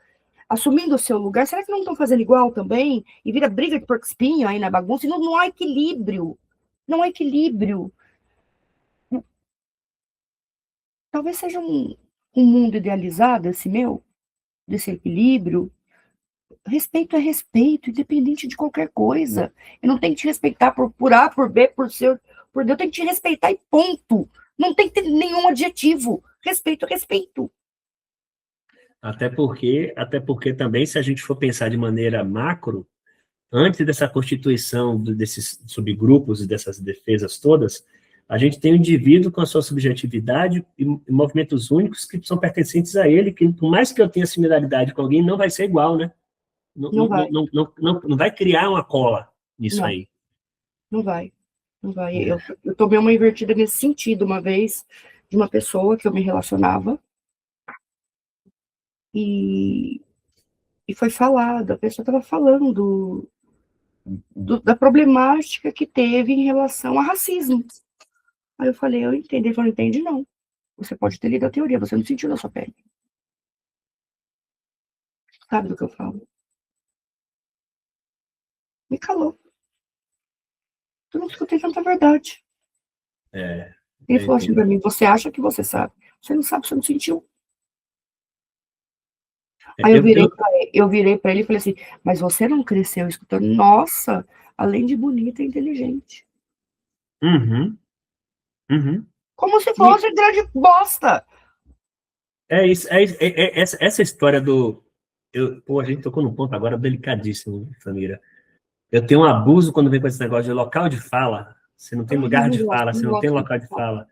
assumindo o seu lugar. Será que não estão fazendo igual também? E vira briga de porco-espinho aí na bagunça? E não há equilíbrio. Não há equilíbrio. Talvez seja um mundo idealizado, esse meu, desse equilíbrio. Respeito é respeito, independente de qualquer coisa. Eu não tenho que te respeitar por A, por B, por D. Eu tenho que te respeitar e ponto. Não tem que ter nenhum adjetivo. Respeito é respeito. Até porque também, se a gente for pensar de maneira macro, antes dessa constituição desses subgrupos e dessas defesas todas, a gente tem o indivíduo com a sua subjetividade e movimentos únicos que são pertencentes a ele, que por mais que eu tenha similaridade com alguém, não vai ser igual, né? Não vai. Não vai criar uma cola nisso Não. aí. Não vai. Não vai. Eu tomei uma invertida nesse sentido uma vez, de uma pessoa que eu me relacionava, e foi falado, a pessoa estava falando da problemática que teve em relação a racismo. Aí eu falei, eu entendi. Ele falou, não entende não. Você pode ter lido a teoria, você não sentiu na sua pele. Sabe do que eu falo? Me calou. Eu não escutei tanta verdade. Ele falou assim pra mim, você acha que você sabe. Você não sabe, você não sentiu. Aí eu virei pra ele e falei assim, mas você não cresceu escutando? Nossa, além de bonita, é inteligente. Uhum. Como se fosse grande bosta. É isso, essa história do... a gente tocou num ponto agora delicadíssimo, Samira. Eu tenho um abuso quando vem com esse negócio de local de fala. Você não tem lugar de fala, você não tem local de fala.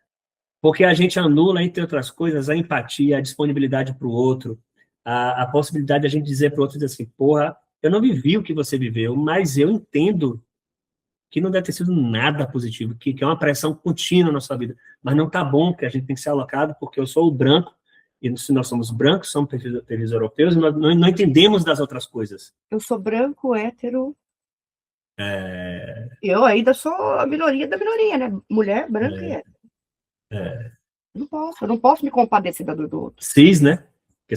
Porque a gente anula, entre outras coisas, a empatia, a disponibilidade para o outro, a possibilidade de a gente dizer para o outro assim, porra, eu não vivi o que você viveu, mas eu entendo que não deve ter sido nada positivo, que é uma pressão contínua na sua vida. Mas não tá bom, que a gente tem que ser alocado, porque eu sou o branco, e se nós somos brancos, somos perfis europeus, nós não entendemos das outras coisas. Eu sou branco, hétero. Eu ainda sou a minoria da minoria, né? Mulher, branca e hétero. Eu não posso me compadecer da dor do outro. Cis, né? Porque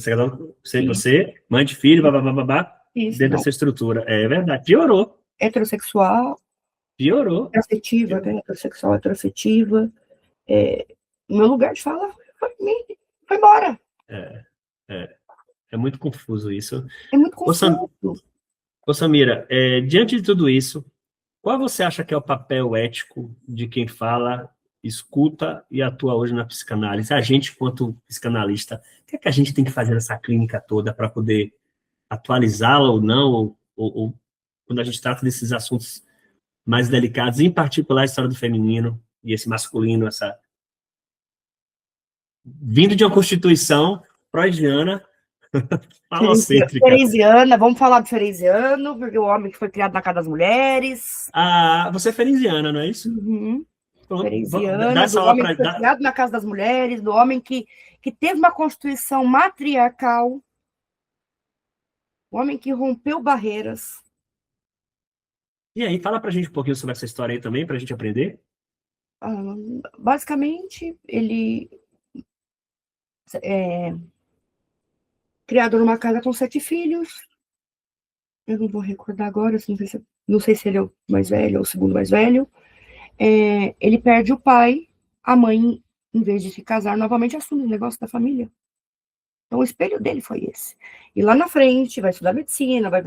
você, mãe de filho, babá, dentro dessa estrutura. É verdade, piorou. Heterossexual. Piorou. Heteroafetiva, né? Heterossexual, heteroafetiva. O meu lugar de fala foi embora. É muito confuso isso. É muito confuso. Ô, Samira, diante de tudo isso, qual você acha que é o papel ético de quem fala, escuta e atua hoje na psicanálise? A gente, quanto psicanalista, o que é que a gente tem que fazer nessa clínica toda para poder atualizá-la ou não, ou quando a gente trata desses assuntos mais delicados, em particular a história do feminino e esse masculino, essa vindo de uma constituição freudiana, falocêntrica. Fereziana, vamos falar do Fereziano, porque o homem que foi criado na casa das mulheres. Você é fereziana, não é isso? Uhum. Pronto, Fereziana, do homem que foi criado na casa das mulheres, do homem que teve uma constituição matriarcal, o homem que rompeu barreiras. E aí, fala pra gente um pouquinho sobre essa história aí também, pra gente aprender. Basicamente, ele criado numa casa com 7 filhos. Eu não vou recordar agora, não sei se ele é o mais velho ou o segundo mais velho. Ele perde o pai, a mãe, em vez de se casar novamente, assume o negócio da família. Então, o espelho dele foi esse. E lá na frente, vai estudar medicina, vai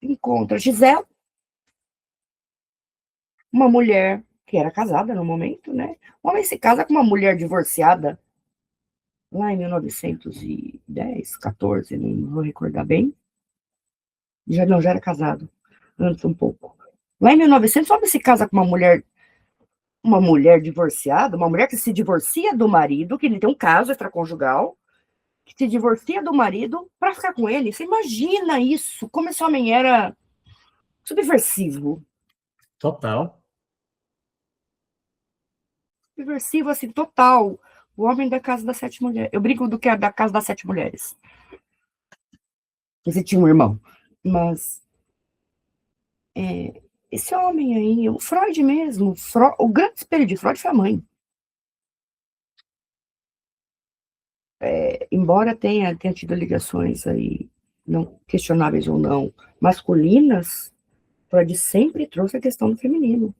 encontra Gisele, uma mulher que era casada no momento, né? O homem se casa com uma mulher divorciada, lá em 1910, 14, não vou recordar bem. Já era casado, antes um pouco. Lá em 1900, o homem se casa com uma mulher Uma mulher divorciada, uma mulher que se divorcia do marido, que ele tem um caso extraconjugal, que se divorcia do marido para ficar com ele. Você imagina isso? Como esse homem era subversivo. Total. Subversivo, assim, total. O homem da casa das 7 mulheres. Eu brinco do que é da casa das 7 mulheres. Esse tinha um irmão. Mas esse homem aí, o Freud mesmo, o grande espelho de Freud foi a mãe. Embora tenha tido ligações aí, não questionáveis ou não, masculinas, Freud sempre trouxe a questão do feminino.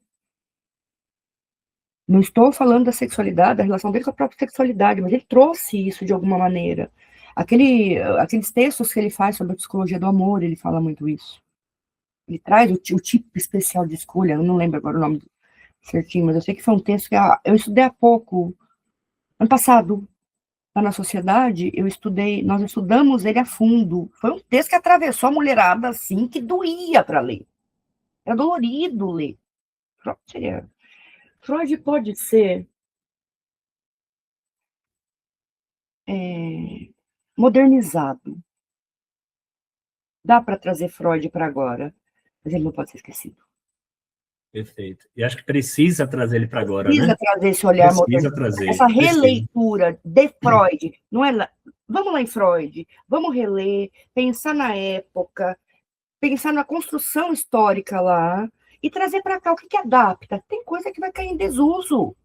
Não estou falando da sexualidade, da relação dele com a própria sexualidade, mas ele trouxe isso de alguma maneira. Aqueles textos que ele faz sobre a psicologia do amor, ele fala muito isso. Ele traz o tipo especial de escolha, eu não lembro agora o nome certinho, mas eu sei que foi um texto que eu estudei há pouco, ano passado, lá na sociedade, nós estudamos ele a fundo. Foi um texto que atravessou a mulherada assim, que doía para ler. Era dolorido ler. Freud pode ser modernizado. Dá para trazer Freud para agora, mas ele não pode ser esquecido. Perfeito. E acho que precisa trazer ele para agora, Precisa né? trazer esse olhar moderno. Essa releitura de Freud, não é lá. Vamos lá em Freud, vamos reler, pensar na época, pensar na construção histórica lá e trazer para cá o que adapta. Tem coisa que vai cair em desuso.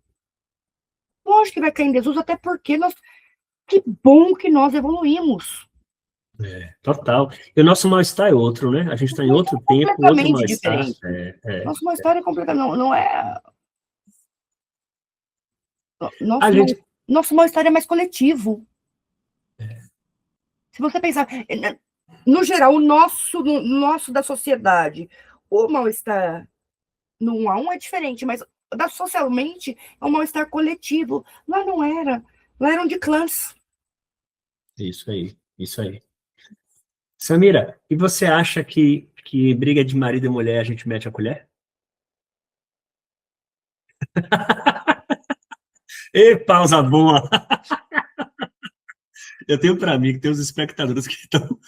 Lógico que vai cair em desuso, até porque que bom que nós evoluímos. Total. E o nosso mal-estar é outro, né? A gente está em outro tempo, outro mal-estar. Diferente. Nosso mal-estar é completamente... Não é... Nosso mal-estar é mais coletivo. Se você pensar... No geral, o nosso da sociedade, o mal-estar no 1 a 1 é diferente, mas socialmente é um mal-estar coletivo. Lá não era. Lá eram de clãs. Isso aí, isso aí. Samira, e você acha que briga de marido e mulher a gente mete a colher? Ê, pausa boa! Eu tenho para mim que tem os espectadores que estão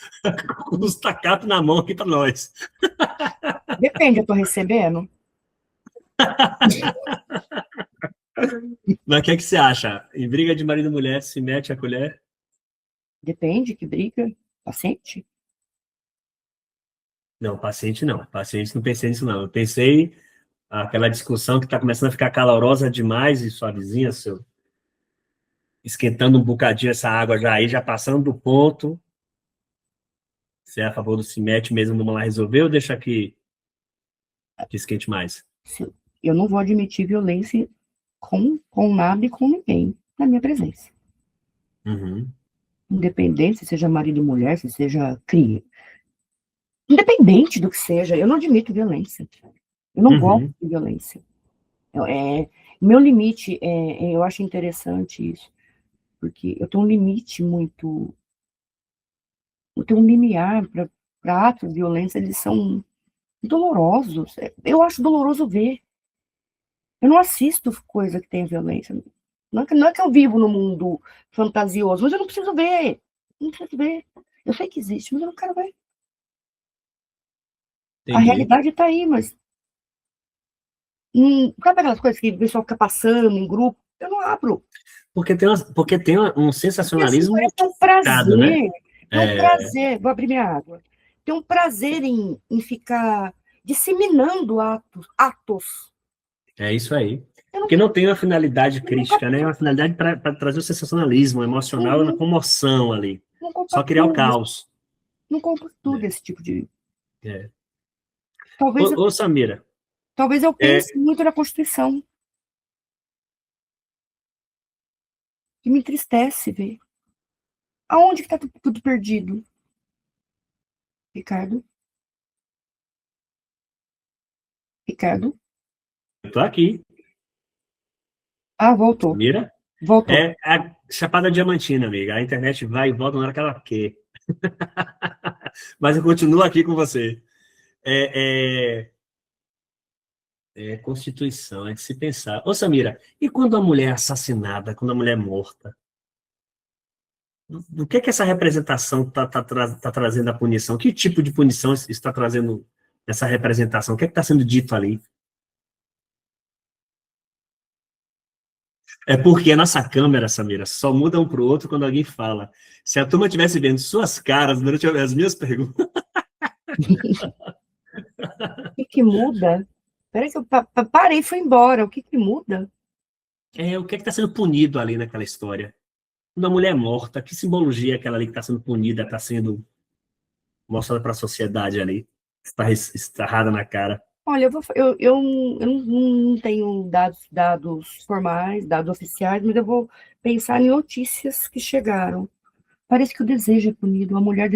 com os tacatos na mão aqui para nós. Depende, eu estou recebendo. Mas o que é que você acha? Em briga de marido e mulher, se mete a colher? Depende, que briga. Paciente? Não, paciente não. Paciente não pensei nisso, não. Eu pensei aquela discussão que está começando a ficar calorosa demais e sua vizinha, esquentando um bocadinho essa água já aí, já passando do ponto. Você é a favor do se mete mesmo, vamos lá resolver ou deixa que esquente mais? Eu não vou admitir violência com nada e com ninguém na minha presença. Uhum. Independente se seja marido e mulher, se seja cria. Independente do que seja, eu não admito violência. Eu não gosto de violência. Meu limite, eu acho interessante isso, porque eu tenho um limite muito... Eu tenho um limiar para atos de violência, eles são dolorosos. Eu acho doloroso ver. Eu não assisto coisa que tenha violência. Não é que eu vivo no mundo fantasioso, mas eu não preciso ver. Não preciso ver. Eu sei que existe, mas eu não quero ver. Entendi. A realidade está aí, mas... sabe aquelas coisas que o pessoal fica passando em grupo? Eu não abro. Porque tem um sensacionalismo. Porque, assim, é um prazer. Né? É um prazer. Vou abrir minha água. Tem um prazer em ficar disseminando atos. É isso aí. Porque não tem uma finalidade crítica, né? É uma finalidade para trazer o sensacionalismo emocional na comoção ali. Só criar o caos. Não compro tudo esse tipo de... Talvez Samira. Talvez eu pense muito na Constituição. Que me entristece ver. Aonde que está tudo perdido? Ricardo? Ricardo? Eu tô aqui. Ah, voltou. Samira? Voltou. É a Chapada Diamantina, amiga. A internet vai e volta na hora que ela quer. Mas eu continuo aqui com você. É Constituição, é de se pensar. Ô, Samira, e quando a mulher é assassinada, quando a mulher é morta? Do que essa representação está trazendo a punição? Que tipo de punição está trazendo essa representação? O que está sendo dito ali? É porque a nossa câmera, Samira, só muda um para o outro quando alguém fala. Se a turma estivesse vendo suas caras durante as minhas perguntas. O que muda? Peraí que eu parei e fui embora. O que muda? O que está sendo punido ali naquela história? Quando a mulher é morta, que simbologia é aquela ali que está sendo punida, está sendo mostrada para a sociedade ali? Está estarrada na cara. Olha, eu não tenho dados formais, dados oficiais, mas eu vou pensar em notícias que chegaram. Parece que o desejo é punido, a mulher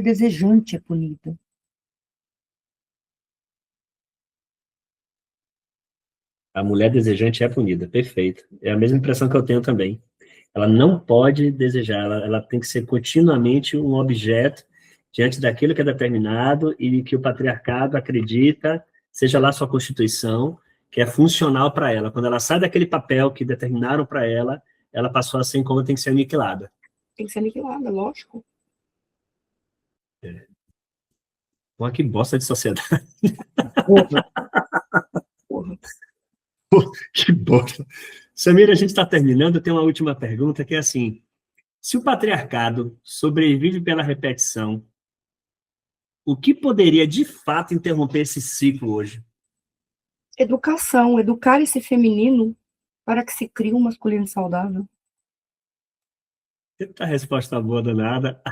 desejante é punida. A mulher desejante é punida, perfeito. É a mesma impressão que eu tenho também. Ela não pode desejar, ela tem que ser continuamente um objeto diante daquilo que é determinado e que o patriarcado acredita, seja lá sua constituição, que é funcional para ela. Quando ela sai daquele papel que determinaram para ela passou a ser como tem que ser aniquilada. Tem que ser aniquilada, lógico. Pô, que bosta de sociedade. Porra. Porra. Que bosta. Samira, a gente está terminando, eu tenho uma última pergunta, que é assim, se o patriarcado sobrevive pela repetição, o que poderia, de fato, interromper esse ciclo hoje? Educação, educar esse feminino para que se crie um masculino saudável. Eita, resposta boa danada.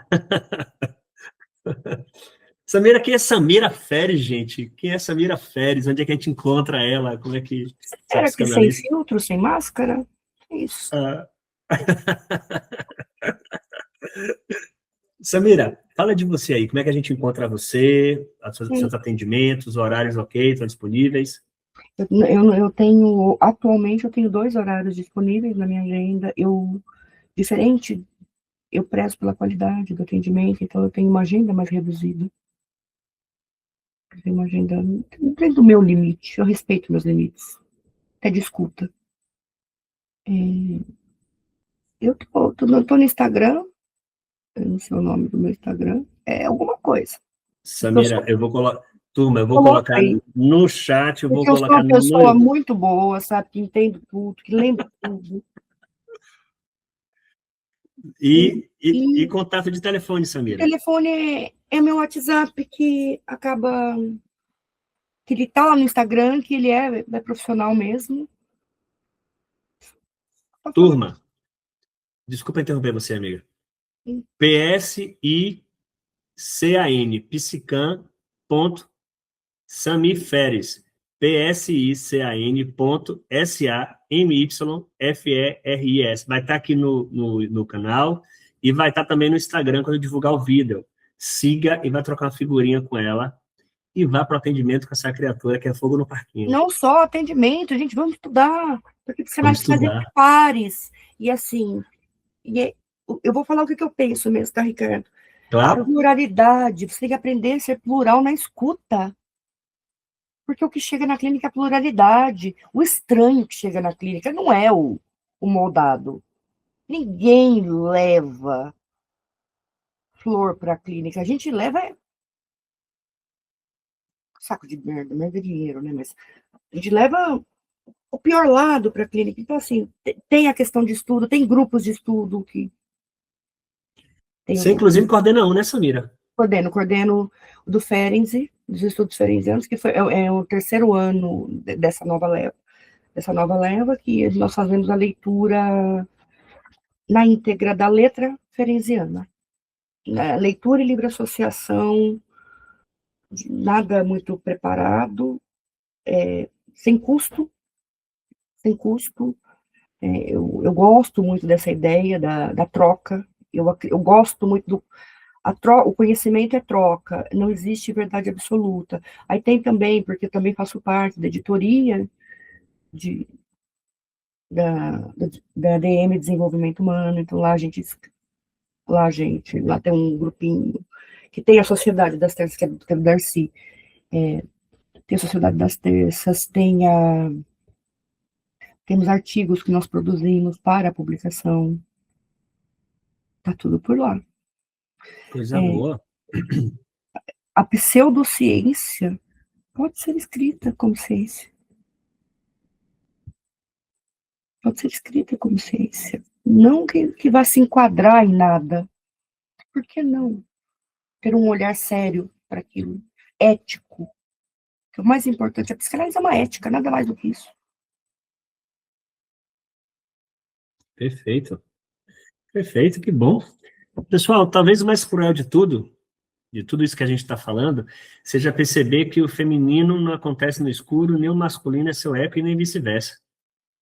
Samira, quem é Samira Feres, gente? Quem é Samira Feres? Onde é que a gente encontra ela? Como é que... Será que sem filtro, sem máscara? É isso. Samira, fala de você aí. Como é que a gente encontra você, seus atendimentos, horários ok, estão disponíveis? Atualmente, eu tenho 2 horários disponíveis na minha agenda. Diferente, eu prezo pela qualidade do atendimento, então eu tenho uma agenda mais reduzida. Eu tenho uma agenda dentro do meu limite, eu respeito meus limites. Até de escuta. Eu tô no Instagram, eu não sei o nome do meu Instagram, é alguma coisa. Samira, eu vou colocar... Turma, eu vou colocar Coloquei. no chat, eu vou Porque eu sou colocar uma pessoa muito boa, sabe, que entende tudo, que lembra tudo. E contato de telefone, O Samira? telefone é meu WhatsApp, que acaba... que ele tá lá no Instagram, que ele é profissional mesmo. Turma, desculpa interromper você, amiga. PSICAN, psican.samiferes. PSICAN.SAMYFERIS. Vai estar aqui no canal e vai estar também no Instagram quando eu divulgar o vídeo. Siga e vai trocar uma figurinha com ela e vá para o atendimento com essa criatura que é fogo no parquinho. Não só atendimento, gente, vamos estudar, porque você vai Vamos fazer estudar. pares. E assim, eu vou falar o que eu penso mesmo, tá, Ricardo? Claro. A pluralidade, você tem que aprender a ser plural na escuta. Porque o que chega na clínica é a pluralidade. O estranho que chega na clínica não é o moldado. Ninguém leva flor para a clínica. A gente leva saco de merda, merda é dinheiro, né? Mas a gente leva o pior lado para a clínica. Então, assim, tem a questão de estudo, tem grupos de estudo que... Você, inclusive, coordena um, né, Samira? Coordeno do Ferenczi, dos estudos ferencianos, que é o 3º ano dessa nova leva, que nós fazemos a leitura na íntegra da letra ferenciana. Leitura e livre associação, nada muito preparado, sem custo. Eu gosto muito dessa ideia da troca, eu gosto muito o conhecimento é troca, não existe verdade absoluta. Aí tem também, porque eu também faço parte da editoria da ADM Desenvolvimento Humano, então lá tem um grupinho que tem a Sociedade das Terras, que é do Darcy, tem a Sociedade das Terças, temos artigos que nós produzimos para a publicação. Tá tudo por lá. Coisa boa. A pseudociência pode ser escrita como ciência. Pode ser escrita como ciência. Não que vai se enquadrar em nada. Por que não? Ter um olhar sério para aquilo. Ético. O mais importante, a psicanálise é uma ética, nada mais do que isso. Perfeito. Perfeito, que bom. Pessoal, talvez o mais cruel de tudo isso que a gente está falando, seja perceber que o feminino não acontece no escuro, nem o masculino é seu eco e nem vice-versa.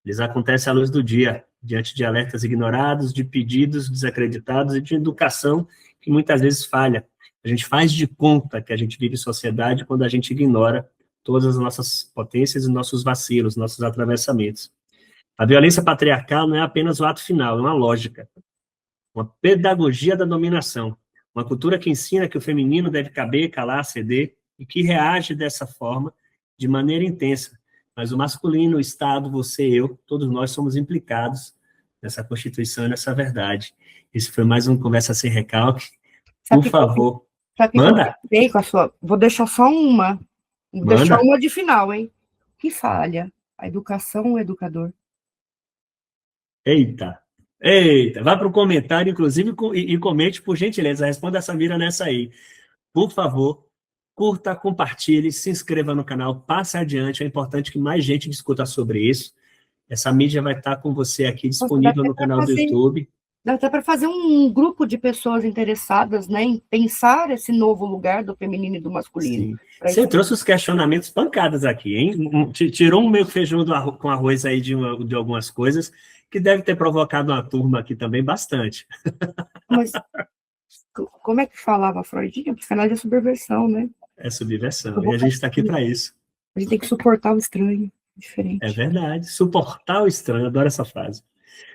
Eles acontecem à luz do dia, diante de alertas ignorados, de pedidos desacreditados e de educação que muitas vezes falha. A gente faz de conta que a gente vive em sociedade quando a gente ignora todas as nossas potências e nossos vacilos, nossos atravessamentos. A violência patriarcal não é apenas o ato final, é uma lógica, uma pedagogia da dominação, uma cultura que ensina que o feminino deve caber, calar, ceder, e que reage dessa forma, de maneira intensa. Mas o masculino, o Estado, você, eu, todos nós somos implicados nessa Constituição e nessa verdade. Esse foi mais um Conversa Sem Recalque. Por favor, manda. Com a sua... Vou deixar só uma. Vou deixar uma de final, hein? Que falha? A educação ou o educador? Eita, vá para o comentário, inclusive, e comente, por gentileza, responda a Samira nessa aí. Por favor, curta, compartilhe, se inscreva no canal, passe adiante, é importante que mais gente discuta sobre isso. Essa mídia vai estar com você aqui, disponível no canal do YouTube. Dá até para fazer um grupo de pessoas interessadas, né, em pensar esse novo lugar do feminino e do masculino. Você trouxe os questionamentos pancadas aqui, hein? Tirou um meio feijão com arroz aí de algumas coisas, que deve ter provocado uma turma aqui também bastante. Mas como é que falava Freud? A psicanálise é subversão, né? É subversão, e a gente está aqui para isso. A gente tem que suportar o estranho, diferente. É verdade, suportar o estranho, adoro essa frase.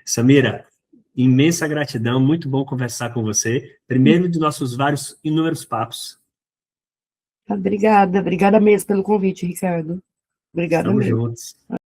Samira, imensa gratidão, muito bom conversar com você. Primeiro de nossos vários inúmeros papos. Obrigada mesmo pelo convite, Ricardo. Obrigada mesmo. Estamos juntos.